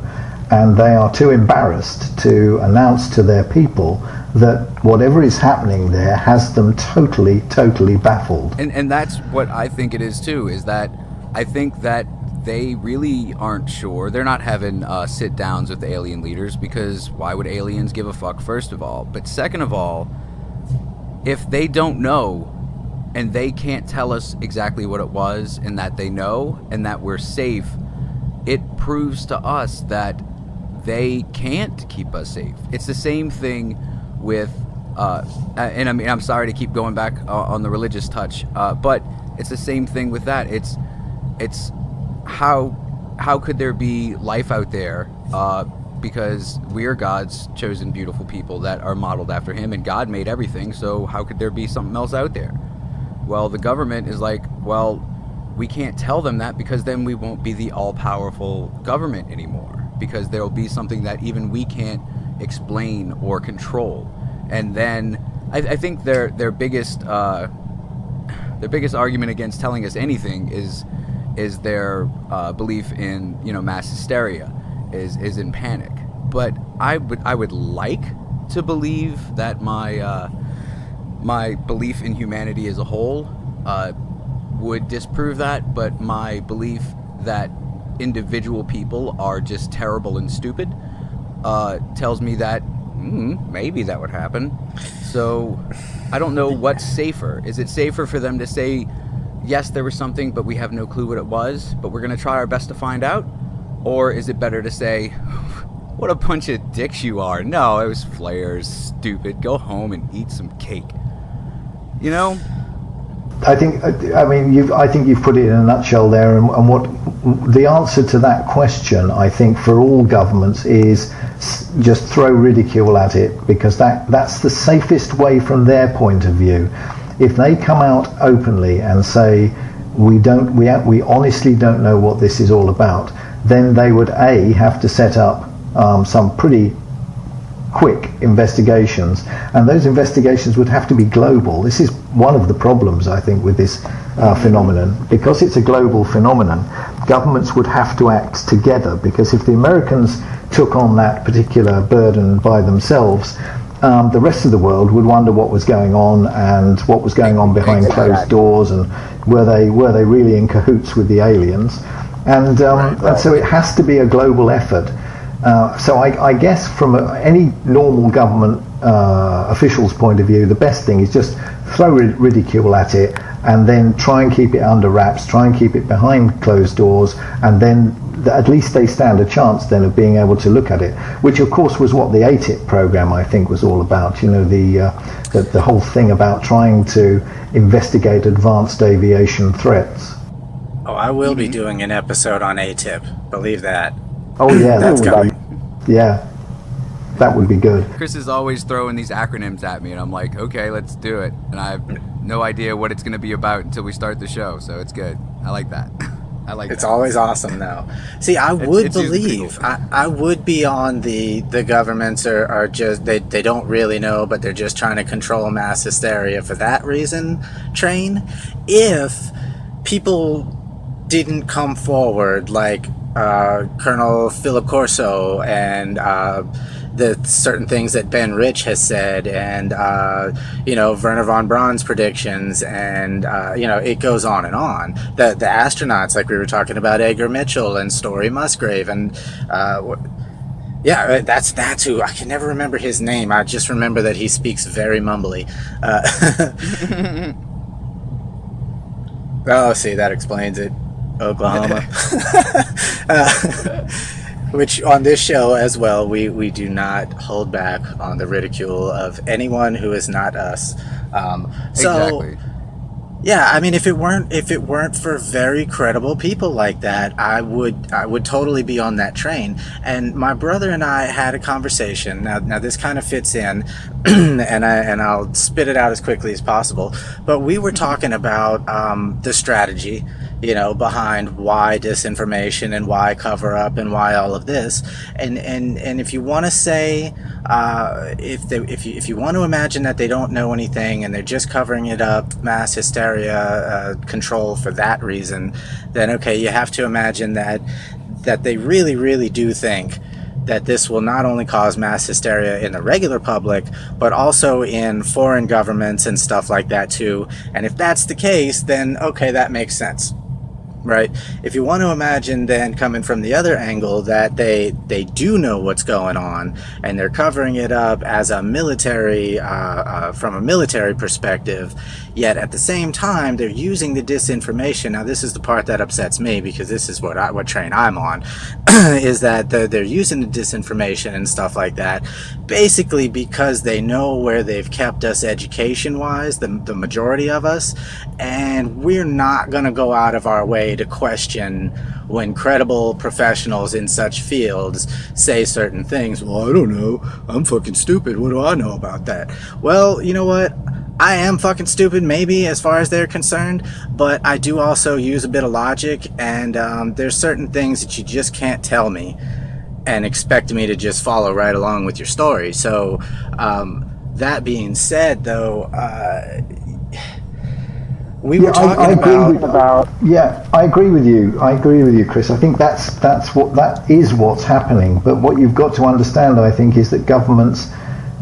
and they are too embarrassed to announce to their people that whatever is happening there has them totally baffled. And that's what I think it is too, is that I think that they really aren't sure. They're not having sit downs with the alien leaders, because why would aliens give a fuck, first of all? But second of all, if they don't know and they can't tell us exactly what it was, and that they know and that we're safe, it proves to us that they can't keep us safe. It's the same thing with and I mean, I'm sorry to keep going back on the religious touch, but it's the same thing with that. It's how could there be life out there, because we are God's chosen beautiful people that are modeled after him, and God made everything, so how could there be something else out there? Well, the government is like, well, we can't tell them that, because then we won't be the all-powerful government anymore, because there'll be something that even we can't explain or control. And then I think their biggest argument against telling us anything is their belief in mass hysteria, is in panic. But I would like to believe that my belief in humanity as a whole would disprove that, but my belief that individual people are just terrible and stupid tells me that maybe that would happen. So I don't know what's safer. Is it safer for them to say, yes, there was something, but we have no clue what it was, but we're going to try our best to find out? Or is it better to say, what a bunch of dicks you are. No, it was flares, stupid. Go home and eat some cake. I think you've put it in a nutshell there, and what the answer to that question, I think, for all governments is just throw ridicule at it, because that's the safest way from their point of view. If they come out openly and say we honestly don't know what this is all about, then they would have to set up some pretty quick investigations, and those investigations would have to be global. This is one of the problems, I think, with this phenomenon. Because it's a global phenomenon, governments would have to act together, because if the Americans took on that particular burden by themselves, the rest of the world would wonder what was going on, and what was going on behind closed doors, and were they really in cahoots with the aliens? And so it has to be a global effort. So I guess from any normal government official's point of view, the best thing is just throw ridicule at it, and then try and keep it under wraps, try and keep it behind closed doors, and then at least they stand a chance then of being able to look at it, which of course was what the ATIP program, I think, was all about. The whole thing about trying to investigate advanced aviation threats. Oh, I will be doing an episode on ATIP, believe that. Oh yeah, that's coming. Yeah, that would be good. Chris is always throwing these acronyms at me, and I'm like, okay, let's do it. And I have no idea what it's going to be about until we start the show, so it's good. I like that. It's always awesome, though. See, I would believe, cool. I would be on the governments are just, they don't really know, but they're just trying to control mass hysteria for that reason train, if people didn't come forward like Colonel Philip Corso and the certain things that Ben Rich has said, and Werner von Braun's predictions, and it goes on and on. The astronauts, like we were talking about, Edgar Mitchell and Story Musgrave, and that's who. I can never remember his name. I just remember that he speaks very mumbly. Oh, see, that explains it. Oklahoma. Which on this show as well, we do not hold back on the ridicule of anyone who is not us. Exactly. Yeah, I mean, if it weren't for very credible people like that, I would totally be on that train. And my brother and I had a conversation. Now this kind of fits in, and I'll spit it out as quickly as possible. But we were talking about the strategy, behind why disinformation and why cover up and why all of this. And if you want to say, if you want to imagine that they don't know anything and they're just covering it up, mass hysteria, control for that reason, then okay, you have to imagine that they really, really do think that this will not only cause mass hysteria in the regular public, but also in foreign governments and stuff like that too. And if that's the case, then okay, that makes sense. Right? If you want to imagine then coming from the other angle that they do know what's going on and they're covering it up as a military, from a military perspective, yet at the same time they're using the disinformation. Now this is the part that upsets me, because this is what train I'm on, is that they're using the disinformation and stuff like that, basically because they know where they've kept us education-wise, the majority of us, and we're not going to go out of our way to question when credible professionals in such fields say certain things. Well, I don't know. I'm fucking stupid. What do I know about that? Well, you know what? I am fucking stupid, maybe, as far as they're concerned, but I do also use a bit of logic, and there's certain things that you just can't tell me and expect me to just follow right along with your story. So, that being said, though, we were talking about. Yeah, I agree with you. Chris. I think that is what's happening. But what you've got to understand, I think, is that governments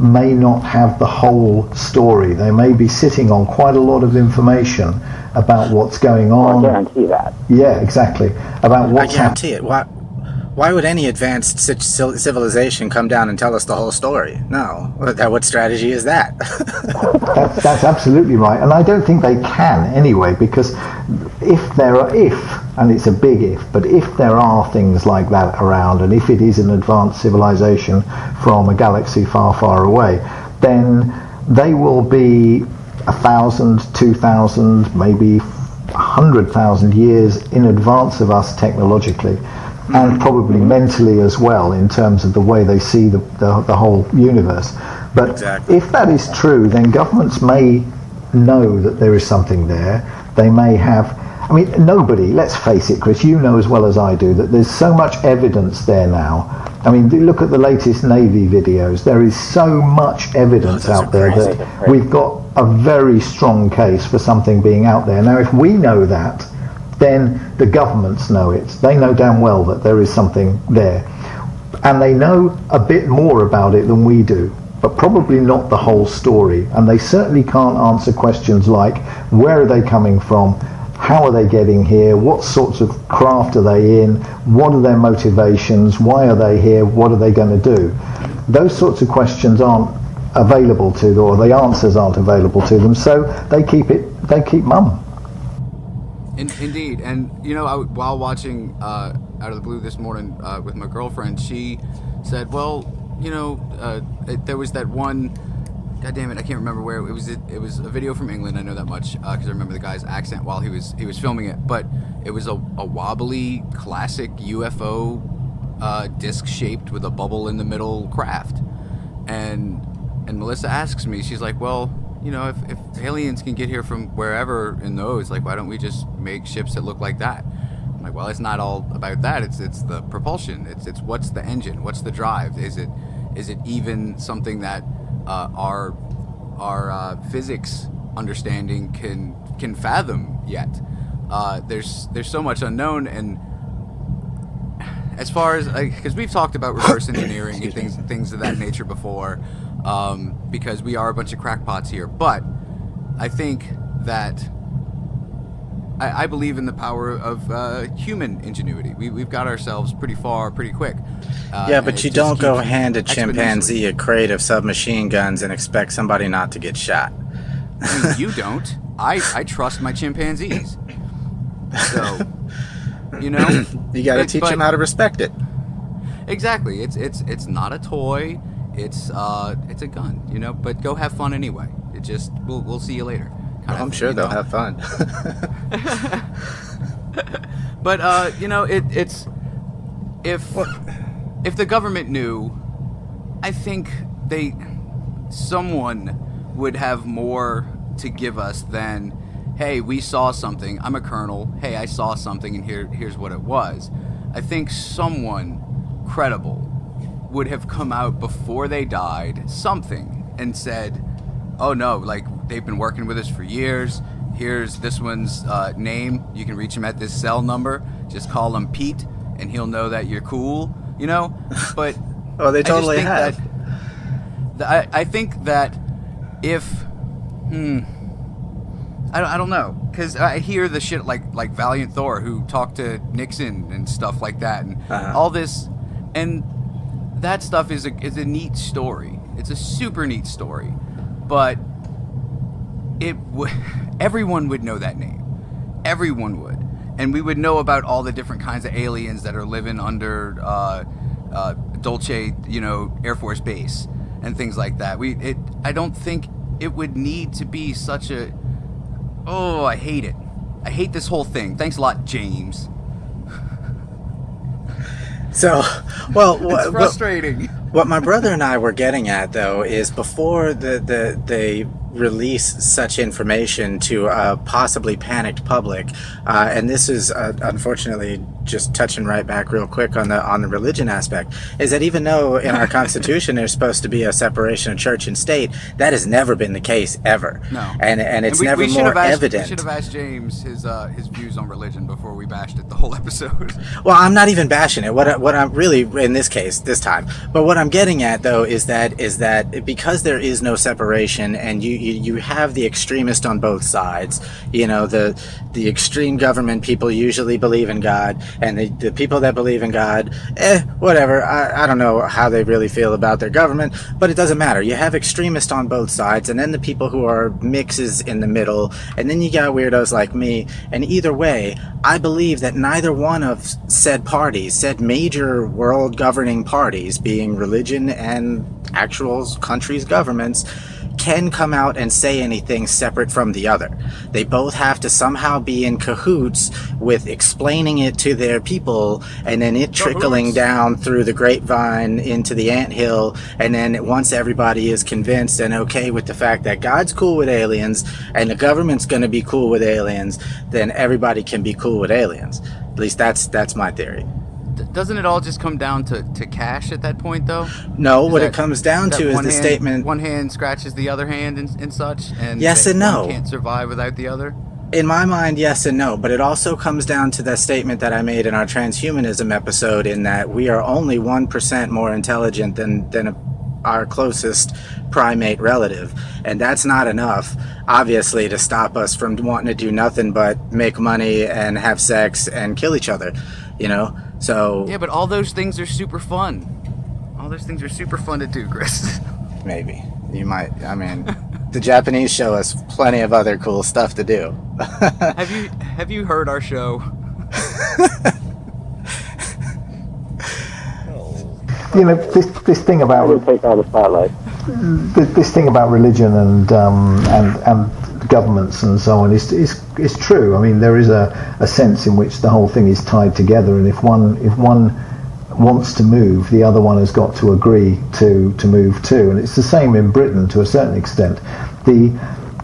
may not have the whole story. They may be sitting on quite a lot of information about what's going on. I guarantee that. Yeah, exactly. About what's happening. I guarantee it. Why would any advanced civilization come down and tell us the whole story? No. What strategy is that? That's absolutely right. And I don't think they can anyway, because and it's a big if, but if there are things like that around, and if it is an advanced civilization from a galaxy far, far away, then they will be 1,000, 2,000, maybe 100,000 years in advance of us technologically. And probably mentally as well, in terms of the way they see the whole universe. But exactly. If that is true, then governments may know that there is something there. They may have... I mean, nobody, let's face it, Chris, you know as well as I do, that there's so much evidence there now. I mean, look at the latest Navy videos. There is so much evidence out there that we've got a very strong case for something being out there. Now, if we know that, then the governments know it. They know damn well that there is something there. And they know a bit more about it than we do, but probably not the whole story. And they certainly can't answer questions like, where are they coming from? How are they getting here? What sorts of craft are they in? What are their motivations? Why are they here? What are they going to do? Those sorts of questions aren't available to them, or the answers aren't available to them, so they keep mum. Indeed, and while watching Out of the Blue this morning with my girlfriend, she said, "Well, there was that one. God damn it, I can't remember where it was. It was a video from England. I know that much because I remember the guy's accent while he was filming it. But it was a wobbly, classic UFO disc shaped with a bubble in the middle craft. And Melissa asks me, she's like, well." If aliens can get here from wherever in those, like, why don't we just make ships that look like that? I'm like, well, it's not all about that. It's the propulsion. It's what's the engine? What's the drive? Is it even something that our physics understanding can fathom yet? there's so much unknown, and as far as because we've talked about reverse engineering and things of that nature before, because we are a bunch of crackpots here, but I think that I believe in the power of human ingenuity. We've got ourselves pretty far pretty quick. But you don't go hand a chimpanzee a crate of submachine guns and expect somebody not to get shot. I mean, you don't. I trust my chimpanzees. So, you know, you got to teach them how to respect it. Exactly. It's not a toy. It's a gun. You know, but go have fun anyway. We'll see you later. I'm sure they'll have fun. But you know, it's if the government knew, I think someone would have more to give us than, hey, we saw something. I'm a colonel. Hey, I saw something, and here's what it was. I think someone credible would have come out before they died, something, and said, oh no, like, they've been working with us for years. Here's this one's name. You can reach him at this cell number. Just call him Pete, and he'll know that you're cool, you know? But oh, they totally have. I think that if... I don't know, because I hear the shit like Valiant Thor, who talked to Nixon and stuff like that, and all this, and that stuff is a neat story. It's a super neat story, but everyone would know that name. Everyone would, and we would know about all the different kinds of aliens that are living under Dolce, Air Force Base and things like that. I don't think it would need to be such a... Oh, I hate it. I hate this whole thing. Thanks a lot, James. So, well... It's frustrating. What my brother and I were getting at, though, is before they release such information to a possibly panicked public, and this is unfortunately just touching right back real quick on the religion aspect, is that even though in our Constitution there's supposed to be a separation of church and state, that has never been the case ever. No, and it's never more evident. We should have asked James his views on religion before we bashed it the whole episode. Well, I'm not even bashing it. What I'm really, in this case, this time, but what I'm getting at, though, is that because there is no separation, and you have the extremist on both sides, the extreme government people usually believe in God, and the people that believe in God, whatever, I don't know how they really feel about their government, but it doesn't matter. You have extremists on both sides, and then the people who are mixes in the middle, and then you got weirdos like me, and either way, I believe that neither one of said major world governing parties, being religion and actual countries' governments, can come out and say anything separate from the other. They both have to somehow be in cahoots with explaining it to their people, and then it trickling down through the grapevine into the anthill, and then once everybody is convinced and okay with the fact that God's cool with aliens and the government's going to be cool with aliens, then everybody can be cool with aliens. At least that's my theory. Doesn't it all just come down to cash at that point, though? No, what it comes down to is the statement... One hand scratches the other hand and such, and yes and no. One can't survive without the other? In my mind, yes and no, but it also comes down to that statement that I made in our transhumanism episode, in that we are only 1% more intelligent than our closest primate relative, and that's not enough, obviously, to stop us from wanting to do nothing but make money and have sex and kill each other, So yeah, but all those things are super fun. All those things are super fun to do, Chris. Maybe you might. I mean, the Japanese show us plenty of other cool stuff to do. Have you heard our show? This thing about take on the spotlight. This thing about religion and governments and so on is true. I mean, there is a sense in which the whole thing is tied together, and if one wants to move, the other one has got to agree to move too. And it's the same in Britain to a certain extent.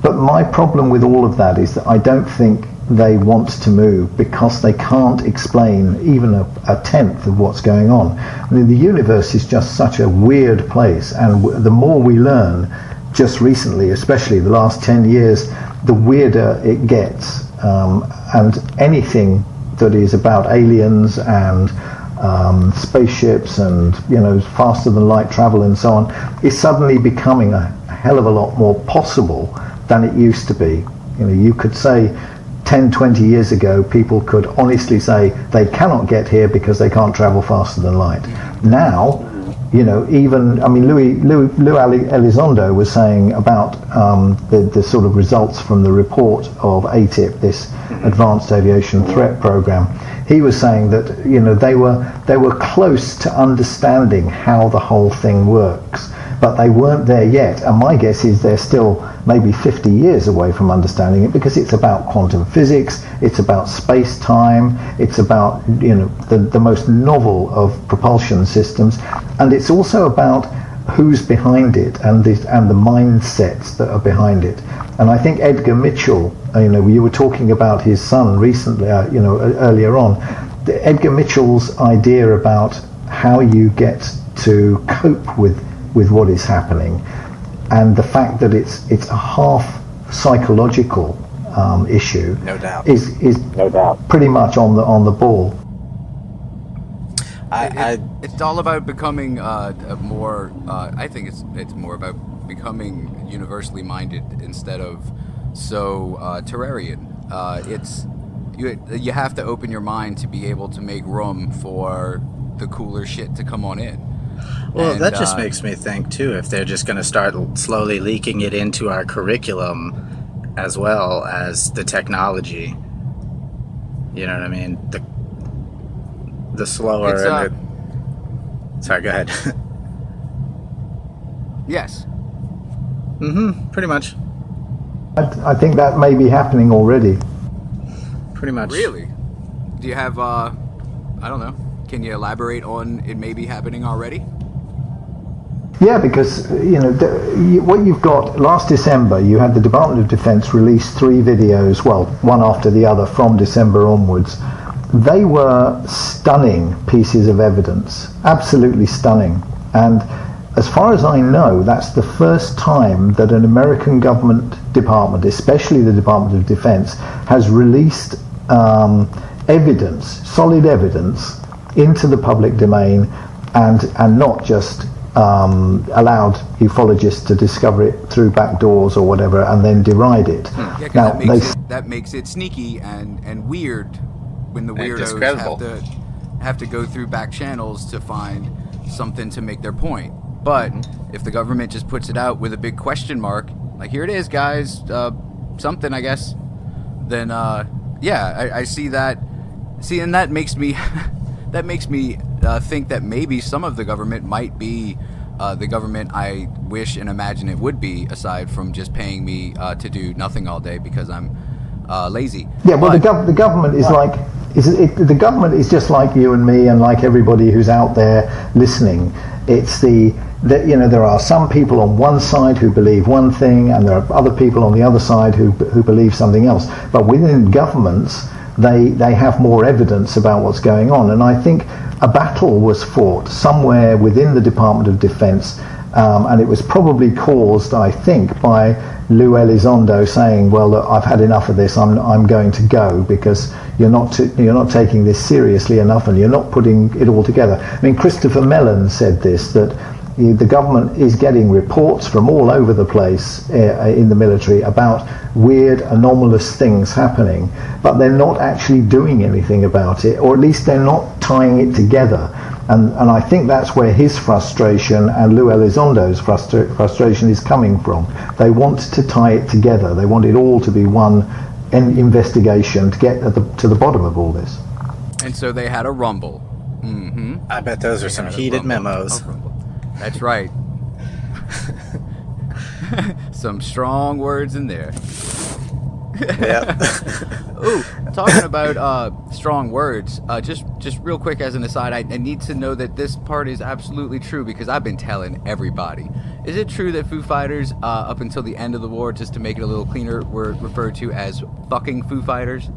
But my problem with all of that is that I don't think they want to move because they can't explain even a tenth of what's going on. I mean, the universe is just such a weird place, and the more we learn, just recently, especially the last 10 years, the weirder it gets. and anything that is about aliens and spaceships and faster than light travel and so on is suddenly becoming a hell of a lot more possible than it used to be. You could say 10, 20 years ago, people could honestly say they cannot get here because they can't travel faster than light. Now, even, Lou Elizondo was saying about the sort of results from the report of ATIP, this Advanced Aviation Threat Program. He was saying that, they were close to understanding how the whole thing works, but they weren't there yet. And my guess is they're still maybe 50 years away from understanding it, because it's about quantum physics, it's about space-time, it's about the most novel of propulsion systems, and it's also about who's behind it and the mindsets that are behind it. And I think Edgar Mitchell, you were talking about his son recently, earlier on. Edgar Mitchell's idea about how you get to cope with what is happening, and the fact that it's a half psychological issue, no doubt, is No doubt. pretty much on the ball. It's all about becoming more. I think it's more about becoming universally minded instead of so Terrarian. You have to open your mind to be able to make room for the cooler shit to come on in. Well, And, that just makes me think too, if they're just going to start slowly leaking it into our curriculum as well as the technology. You know what I mean? The slower sorry, go ahead. Yes. Pretty much. I think that may be happening already. Pretty much. Really? Do you have I don't know. Can you elaborate on it maybe happening already? Yeah, because what you've got, last December you had the Department of Defense release 3 videos, well, one after the other from December onwards. They were stunning pieces of evidence, absolutely stunning. And as far as I know, that's the first time that an American government department, especially the Department of Defense, has released evidence, solid evidence, into the public domain, and not just allowed ufologists to discover it through back doors or whatever and then deride it. Yeah, Now, that makes it sneaky and weird when the weirdos have to go through back channels to find something to make their point. But if the government just puts it out with a big question mark, like, here it is, guys, something, I guess, then I see that. See, and that makes me think that maybe some of the government might be the government I wish and imagine it would be, aside from just paying me to do nothing all day because I'm lazy. Yeah, well, the government is like, the government is just like you and me and like everybody who's out there listening. It's there are some people on one side who believe one thing, and there are other people on the other side who believe something else. But within governments, they have more evidence about what's going on. And I think a battle was fought somewhere within the Department of Defense, and it was probably caused, I think, by Lou Elizondo saying, well, look, I've had enough of this, I'm going to go, because you're not taking this seriously enough and you're not putting it all together. I mean, Christopher Mellon said this, that the government is getting reports from all over the place in the military about weird, anomalous things happening, but they're not actually doing anything about it, or at least they're not tying it together. And I think that's where his frustration and Lou Elizondo's frustration is coming from. They want to tie it together. They want it all to be one investigation to get to the bottom of all this. And so they had a rumble. Mm-hmm. I bet those are some heated memos. That's right. Some strong words in there. Yep. Ooh, talking about strong words, just real quick as an aside, I need to know that this part is absolutely true, because I've been telling everybody. Is it true that Foo Fighters, up until the end of the war, just to make it a little cleaner, were referred to as fucking Foo Fighters?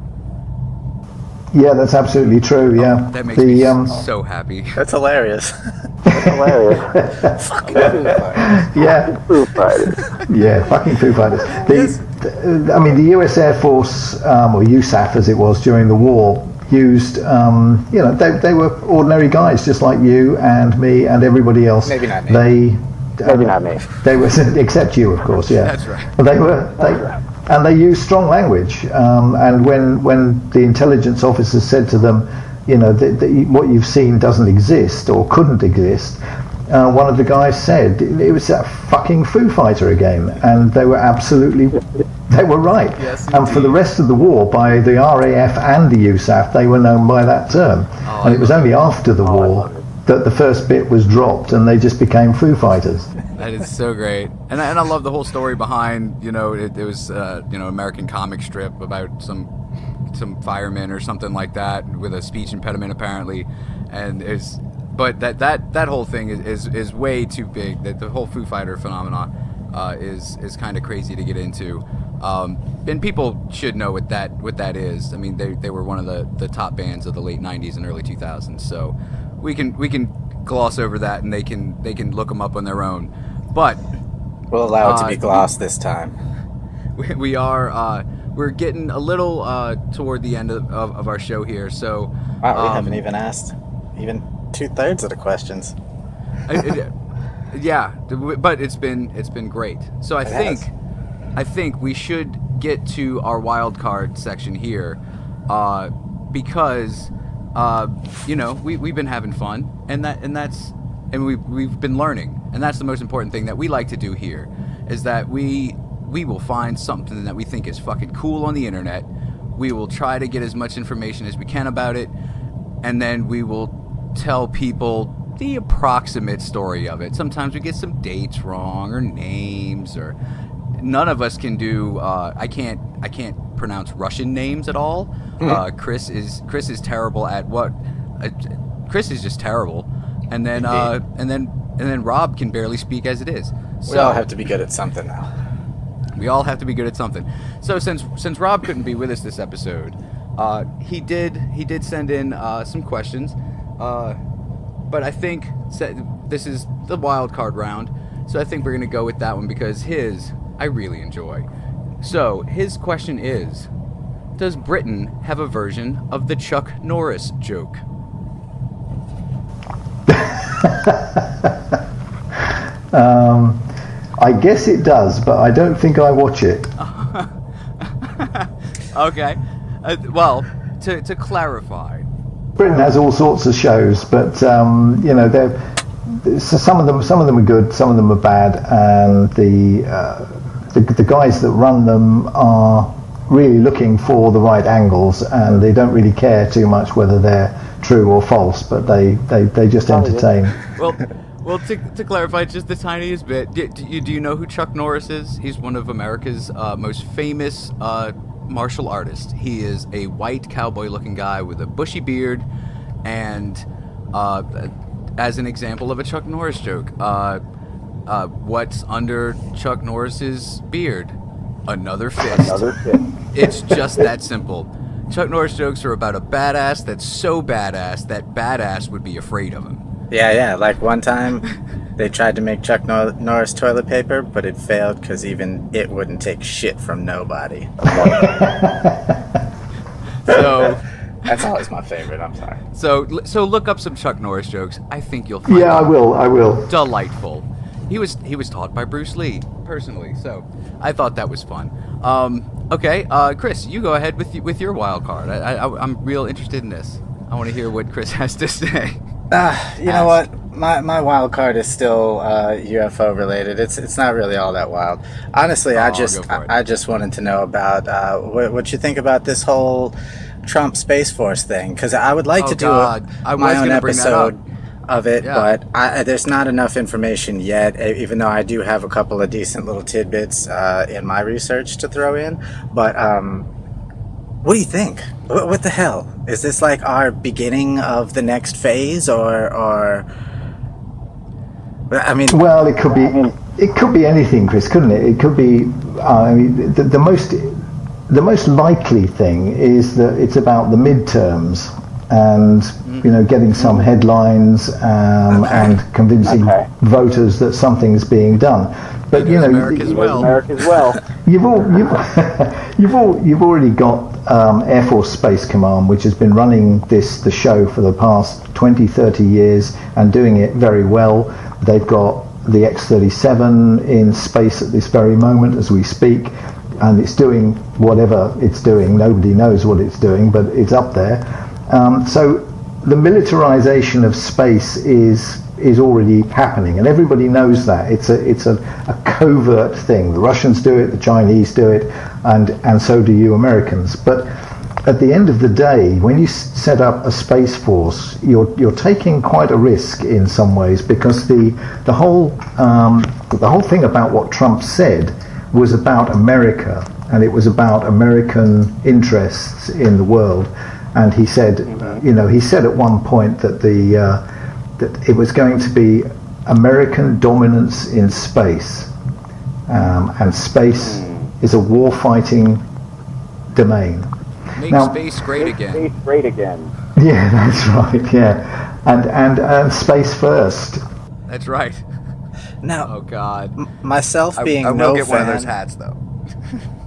Yeah, that's absolutely true, yeah. That makes me so happy. That's hilarious. That's hilarious. Fucking Foo Fighters. Yeah. Foo Fighters. Yeah, fucking Foo Fighters. I mean, the U.S. Air Force, or USAF as it was during the war, used, they were ordinary guys just like you and me and everybody else. Maybe not me. Maybe not me. They were, except you, of course, yeah. That's right. But and they used strong language. And when the intelligence officers said to them, what you've seen doesn't exist or couldn't exist, one of the guys said it was that fucking Foo Fighter again, and they were right. Yes, and for the rest of the war, by the RAF and the USAF, they were known by that term. And it was only after the war that the first bit was dropped, and they just became Foo Fighters. That is so great, and I love the whole story behind. It was American comic strip about some fireman or something like that with a speech impediment apparently, and but that whole thing is way too big. That the whole Foo Fighter phenomenon is kind of crazy to get into, and people should know what that is. I mean, they were one of the top bands of the late '90s and early 2000s, so we can gloss over that, and they can look them up on their own. But we'll allow it to be glossed this time. We are. We're getting a little toward the end of our show here, so... Wow, we haven't even asked even 2/3 of the questions. Yeah, but it's been great. So I think we should get to our wild card section here, because we've been having fun, and we've been learning, and that's the most important thing that we like to do here, is that we will find something that we think is fucking cool on the internet. We will try to get as much information as we can about it, and then we will tell people the approximate story of it. Sometimes we get some dates wrong or names, or none of us can do. I can't pronounce Russian names at all. Chris is terrible at what. Chris is just terrible, and then Rob can barely speak as it is. So, we all have to be good at something now. We all have to be good at something. So since Rob couldn't be with us this episode, he did send in some questions, but I think this is the wild card round, so I think we're gonna go with that one because his I really enjoy. So his question is: does Britain have a version of the Chuck Norris joke? I guess it does, but I don't think I watch it. Okay. Well, to clarify, Britain has all sorts of shows, but some of them are good, some of them are bad, and the guys that run them are really looking for the right angles, and they don't really care too much whether they're true or false, but they just entertain. Well, to clarify just the tiniest bit, do you know who Chuck Norris is? He's one of America's most famous martial artists. He is a white cowboy-looking guy with a bushy beard, and as an example of a Chuck Norris joke, what's under Chuck Norris's beard? Another fist. It's just that simple. Chuck Norris jokes are about a badass that's so badass that badass would be afraid of him. Yeah, like one time they tried to make Chuck Norris toilet paper, but it failed because even it wouldn't take shit from nobody. So that's always my favorite, I'm sorry. So look up some Chuck Norris jokes. I think you'll find I will. Delightful. He was taught by Bruce Lee, personally, so I thought that was fun. Okay, Chris, you go ahead with your wild card. I'm real interested in this. I want to hear what Chris has to say. You know what? My wild card is still UFO related. It's not really all that wild. Honestly, I just wanted to know about what you think about this whole Trump Space Force thing, because I would like to do my own episode of it, but there's not enough information yet, even though I do have a couple of decent little tidbits in my research to throw in. But what do you think? What the hell? Is this like our beginning of the next phase, or I mean? Well, it could be anything, Chris, couldn't it? It could be. The most likely thing is that it's about the midterms, and getting some headlines and convincing voters that something's being done. But America as well. You've already got Air Force Space Command, which has been running the show for the past 20, 30 years and doing it very well. They've got the X-37 in space at this very moment as we speak, and it's doing whatever it's doing. Nobody knows what it's doing, but it's up there. So the militarization of space is already happening, and everybody knows that. It's a covert thing. The Russians do it, the Chinese do it, and so do you Americans. But at the end of the day, when you set up a space force, you're taking quite a risk in some ways, because the whole thing about what Trump said was about America, and it was about American interests in the world. And he said, he said at one point that that it was going to be American dominance in space, and space is a war-fighting domain. Make space great again. Space great again. Yeah, that's right. Yeah, and space first. That's right. Now, Oh God. myself being I will no get fan, one of those hats though.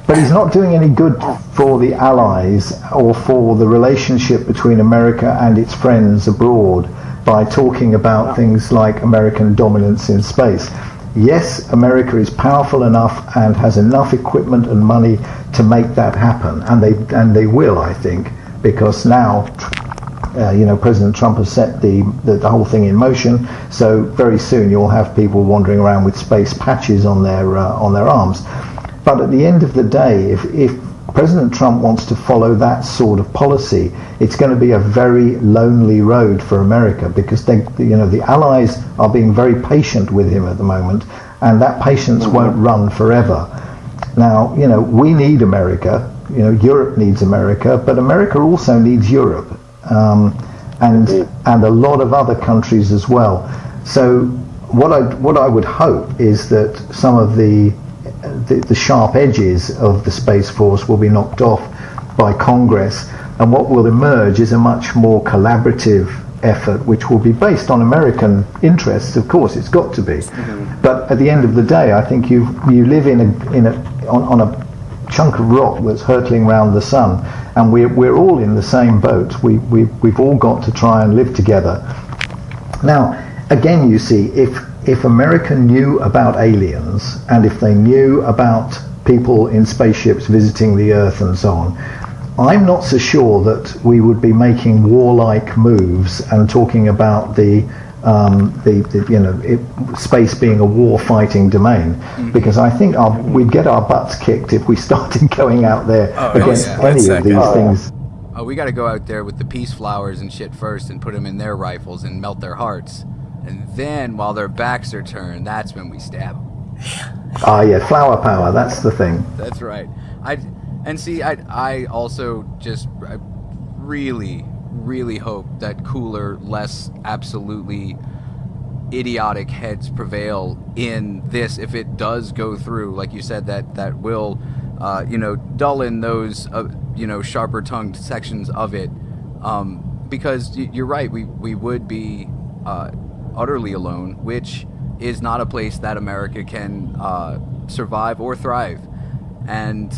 But he's not doing any good for the Allies or for the relationship between America and its friends abroad by talking about things like American dominance in space. Yes, America is powerful enough and has enough equipment and money to make that happen, and they will, I think, because now President Trump has set the whole thing in motion. So very soon you'll have people wandering around with space patches on their arms. But at the end of the day, if President Trump wants to follow that sort of policy, it's going to be a very lonely road for America, because the Allies are being very patient with him at the moment, and that patience won't run forever. Now, we need America. Europe needs America, but America also needs Europe, and a lot of other countries as well. So what I would hope is that some of the sharp edges of the Space Force will be knocked off by Congress, and what will emerge is a much more collaborative effort, which will be based on American interests. Of course, it's got to be. But at the end of the day, I think you live on a chunk of rock that's hurtling around the sun, and we're all in the same boat. We've all got to try and live together. Now, again, you see, if America knew about aliens, and if they knew about people in spaceships visiting the Earth and so on, I'm not so sure that we would be making warlike moves and talking about space being a war-fighting domain, because I think we'd get our butts kicked if we started going out there against any of these things. Oh, we got to go out there with the peace flowers and shit first, and put them in their rifles and melt their hearts. And then, while their backs are turned, that's when we stab them. Ah, yeah, flower power, that's the thing. That's right. I also just really, really hope that cooler, less absolutely idiotic heads prevail in this, if it does go through. Like you said, that will, dull in those, sharper-tongued sections of it. Because you're right, we would be utterly alone, which is not a place that America can survive or thrive. And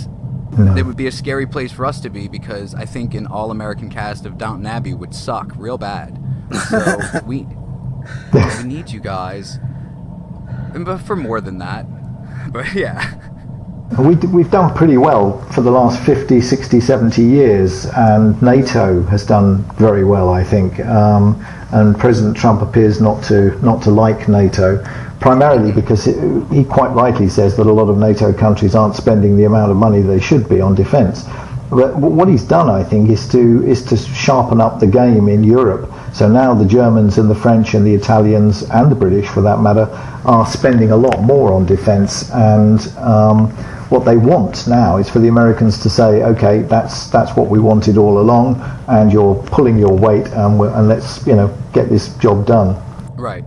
it would be a scary place for us to be, because I think an all-American cast of Downton Abbey would suck real bad. So we need you guys, but for more than that. But yeah. We've done pretty well for the last 50, 60, 70 years, and NATO has done very well, I think. And President Trump appears not to like NATO, primarily because he quite rightly says that a lot of NATO countries aren't spending the amount of money they should be on defence. But what he's done, I think, is to sharpen up the game in Europe. So now the Germans and the French and the Italians and the British, for that matter, are spending a lot more on defence. And what they want now is for the Americans to say, okay, that's what we wanted all along, and you're pulling your weight, and let's get this job done. Right.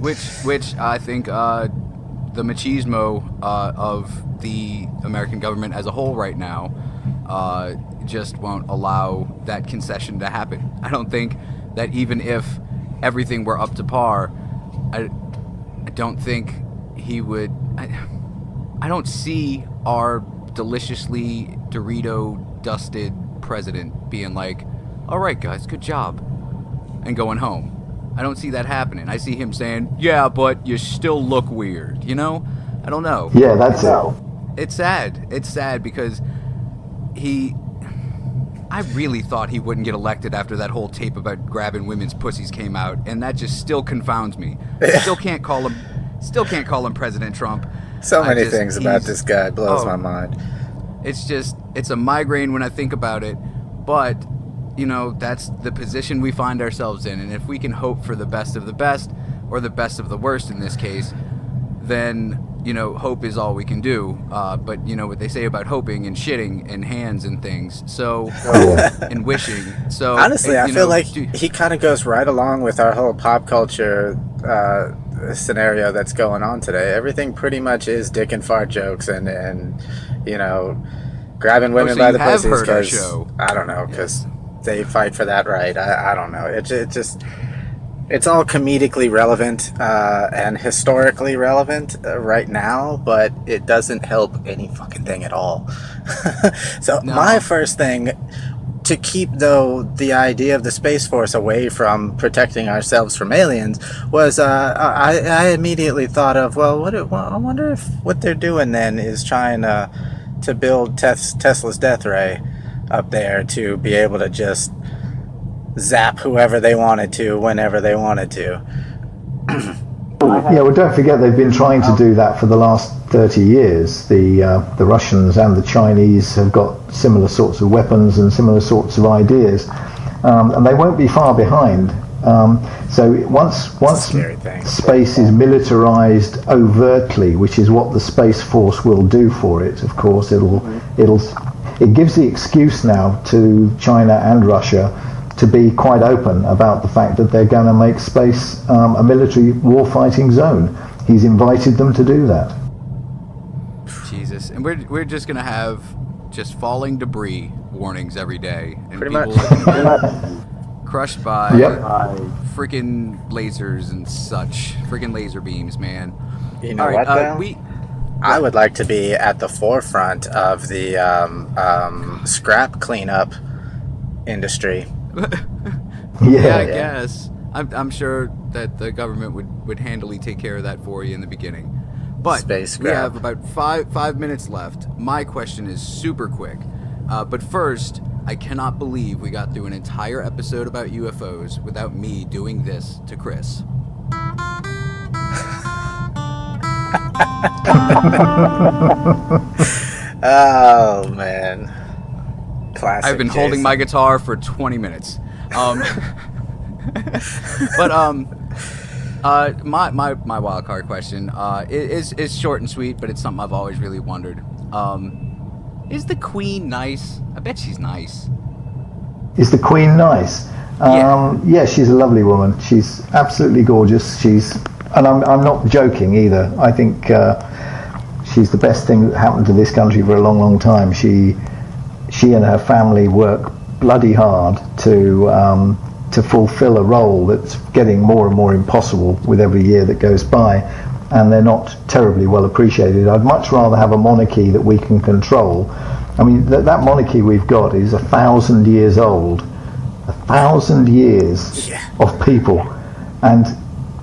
Which I think the machismo of the American government as a whole right now just won't allow that concession to happen. I don't think that even if everything were up to par, I don't think he would. I don't see our deliciously Dorito-dusted president being like, all right, guys, good job, and going home. I don't see that happening. I see him saying, yeah, but you still look weird, you know? I don't know. Yeah, that's it. It's sad. It's sad because I really thought he wouldn't get elected after that whole tape about grabbing women's pussies came out, and that just still confounds me. Still can't call him President Trump. So many things about this guy blows my mind. It's a migraine when I think about it, but you know, that's the position we find ourselves in, and if we can hope for the best of the best, or the best of the worst in this case, then, you know, hope is all we can do. But you know what they say about hoping and shitting and hands and things, so and wishing. So honestly, I feel like he kind of goes right along with our whole pop culture scenario that's going on today. Everything pretty much is dick and fart jokes, and you know, grabbing women by the pussies because I don't know, because they fight for that right. I don't know. It's all comedically relevant and historically relevant right now, but it doesn't help any fucking thing at all. So my first thing to keep, though, the idea of the Space Force away from protecting ourselves from aliens was I immediately thought of, well, I wonder if what they're doing then is trying to build Tesla's death ray up there to be able to just zap whoever they wanted to whenever they wanted to. Yeah, well, don't forget they've been trying to do that for the last 30 years. The Russians and the Chinese have got similar sorts of weapons and similar sorts of ideas, and they won't be far behind. So once space is militarized overtly, which is what the Space Force will do for it, of course, it gives the excuse now to China and Russia to be quite open about the fact that they're going to make space a military warfighting zone. He's invited them to do that. Jesus, and we're just going to have just falling debris warnings every day, and pretty people much crushed by freaking lasers and such, freaking laser beams, man. You know what, though? I would like to be at the forefront of the scrap cleanup industry. Yeah, I guess. I'm sure that the government would handily take care of that for you in the beginning. But we have about five minutes left. My question is super quick. But first, I cannot believe we got through an entire episode about UFOs without me doing this to Chris. Oh, man. Classic. I've been holding my guitar for 20 minutes. But my wild card question is short and sweet, but it's something I've always really wondered. Is the Queen nice? I bet she's nice. Is the Queen nice? Yeah, she's a lovely woman. She's absolutely gorgeous. And I'm not joking either. I think she's the best thing that happened to this country for a long, long time. She and her family work bloody hard to fulfill a role that's getting more and more impossible with every year that goes by, and they're not terribly well appreciated. I'd much rather have a monarchy that we can control. I mean, that monarchy we've got is 1,000 years old. 1,000 years of people, and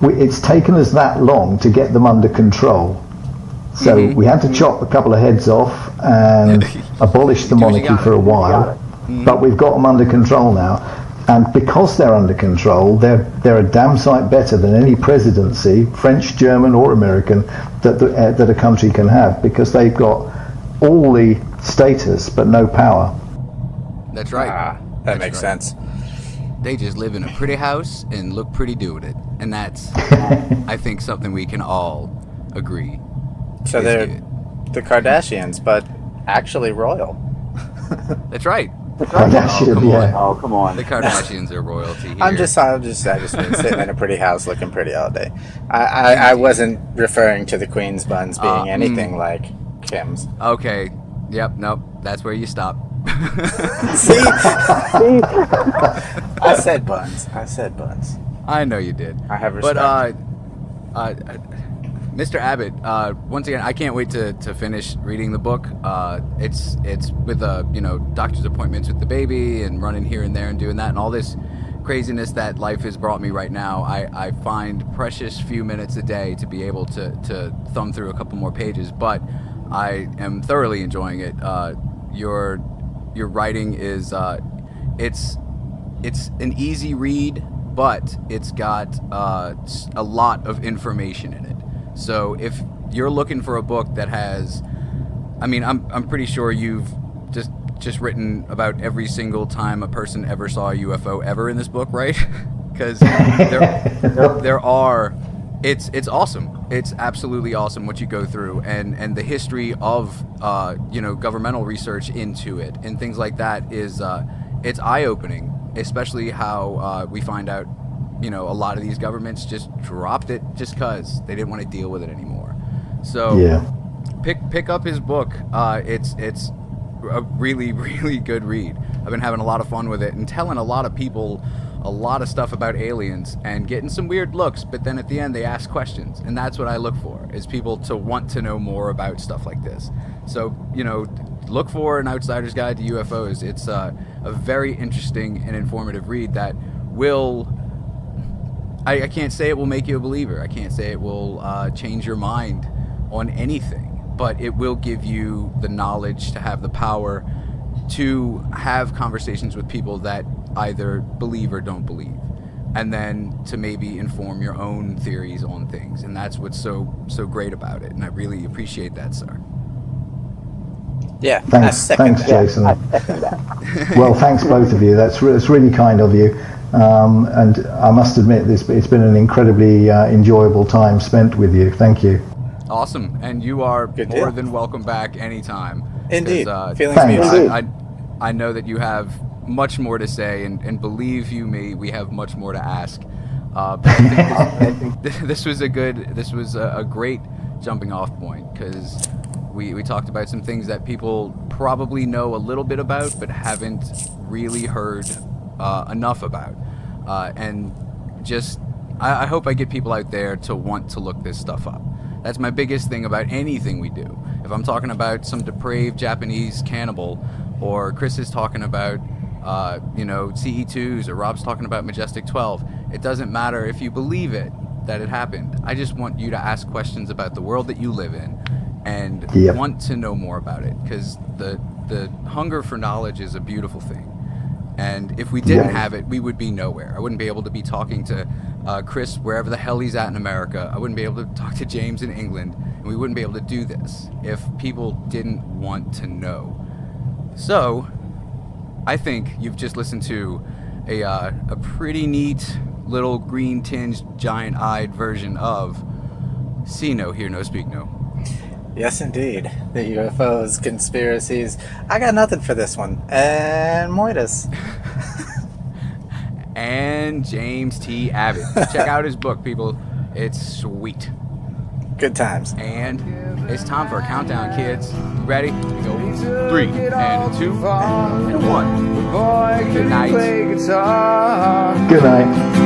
it's taken us that long to get them under control. So we had to chop a couple of heads off and abolish the monarchy for a while, but we've got them under control now. And because they're under control, they're a damn sight better than any presidency, French, German, or American, that a country can have, because they've got all the status but no power. That's right. That makes sense. They just live in a pretty house and look pretty doing it, and that's, I think, something we can all agree. So they're the Kardashians, but actually royal. That's right. Oh, come on. The Kardashians are royalty here. I just been sitting in a pretty house looking pretty all day. I wasn't referring to the Queen's buns being anything like Kim's. Okay. Yep. Nope. That's where you stop. See? I said buns. I know you did. I have respect. But Mr. Abbott, once again, I can't wait to finish reading the book. It's with doctor's appointments with the baby and running here and there and doing that and all this craziness that life has brought me right now. I find precious few minutes a day to be able to thumb through a couple more pages, but I am thoroughly enjoying it. Your writing is it's an easy read, but it's got a lot of information in it. So if you're looking for a book that has, I mean, I'm pretty sure you've just written about every single time a person ever saw a UFO ever in this book, right? Because there are, it's awesome. It's absolutely awesome what you go through, and the history of governmental research into it and things like that is it's eye-opening, especially how we find out. A lot of these governments just dropped it just because they didn't want to deal with it anymore. So yeah. Pick up his book. It's a really, really good read. I've been having a lot of fun with it and telling a lot of people a lot of stuff about aliens and getting some weird looks, but then at the end they ask questions, and that's what I look for, is people to want to know more about stuff like this. So, look for An Outsider's Guide to UFOs. It's a very interesting and informative read that will... I can't say it will make you a believer. I can't say it will change your mind on anything, but it will give you the knowledge to have the power to have conversations with people that either believe or don't believe, and then to maybe inform your own theories on things. And that's what's so great about it, and I really appreciate that, sir. Yeah, thanks, Jason. Well, thanks both of you. That's really kind of you. And I must admit, it's been an incredibly enjoyable time spent with you. Thank you. Awesome, and you are more than welcome back anytime. Indeed, feelings mutual. I know that you have much more to say, and believe you me, we have much more to ask. But I think this was a great jumping off point, because we talked about some things that people probably know a little bit about but haven't really heard enough about, and just I hope I get people out there to want to look this stuff up. That's my biggest thing about anything we do. If I'm talking about some depraved Japanese cannibal, or Chris is talking about CE2s, or Rob's talking about Majestic 12, it doesn't matter if you believe it that it happened. I just want you to ask questions about the world that you live in and want to know more about it, because the hunger for knowledge is a beautiful thing. And if we didn't have it, we would be nowhere. I wouldn't be able to be talking to Chris wherever the hell he's at in America. I wouldn't be able to talk to James in England, and we wouldn't be able to do this if people didn't want to know. So, I think you've just listened to a pretty neat little green-tinged, giant-eyed version of See No, Hear No, Speak No. Yes, indeed. The UFOs, conspiracies. I got nothing for this one. And Moitas. And James T. Abbott. Check out his book, people. It's sweet. Good times. And it's time for a countdown, kids. You ready? We go 3 and 2 and 1. Good night. Good night.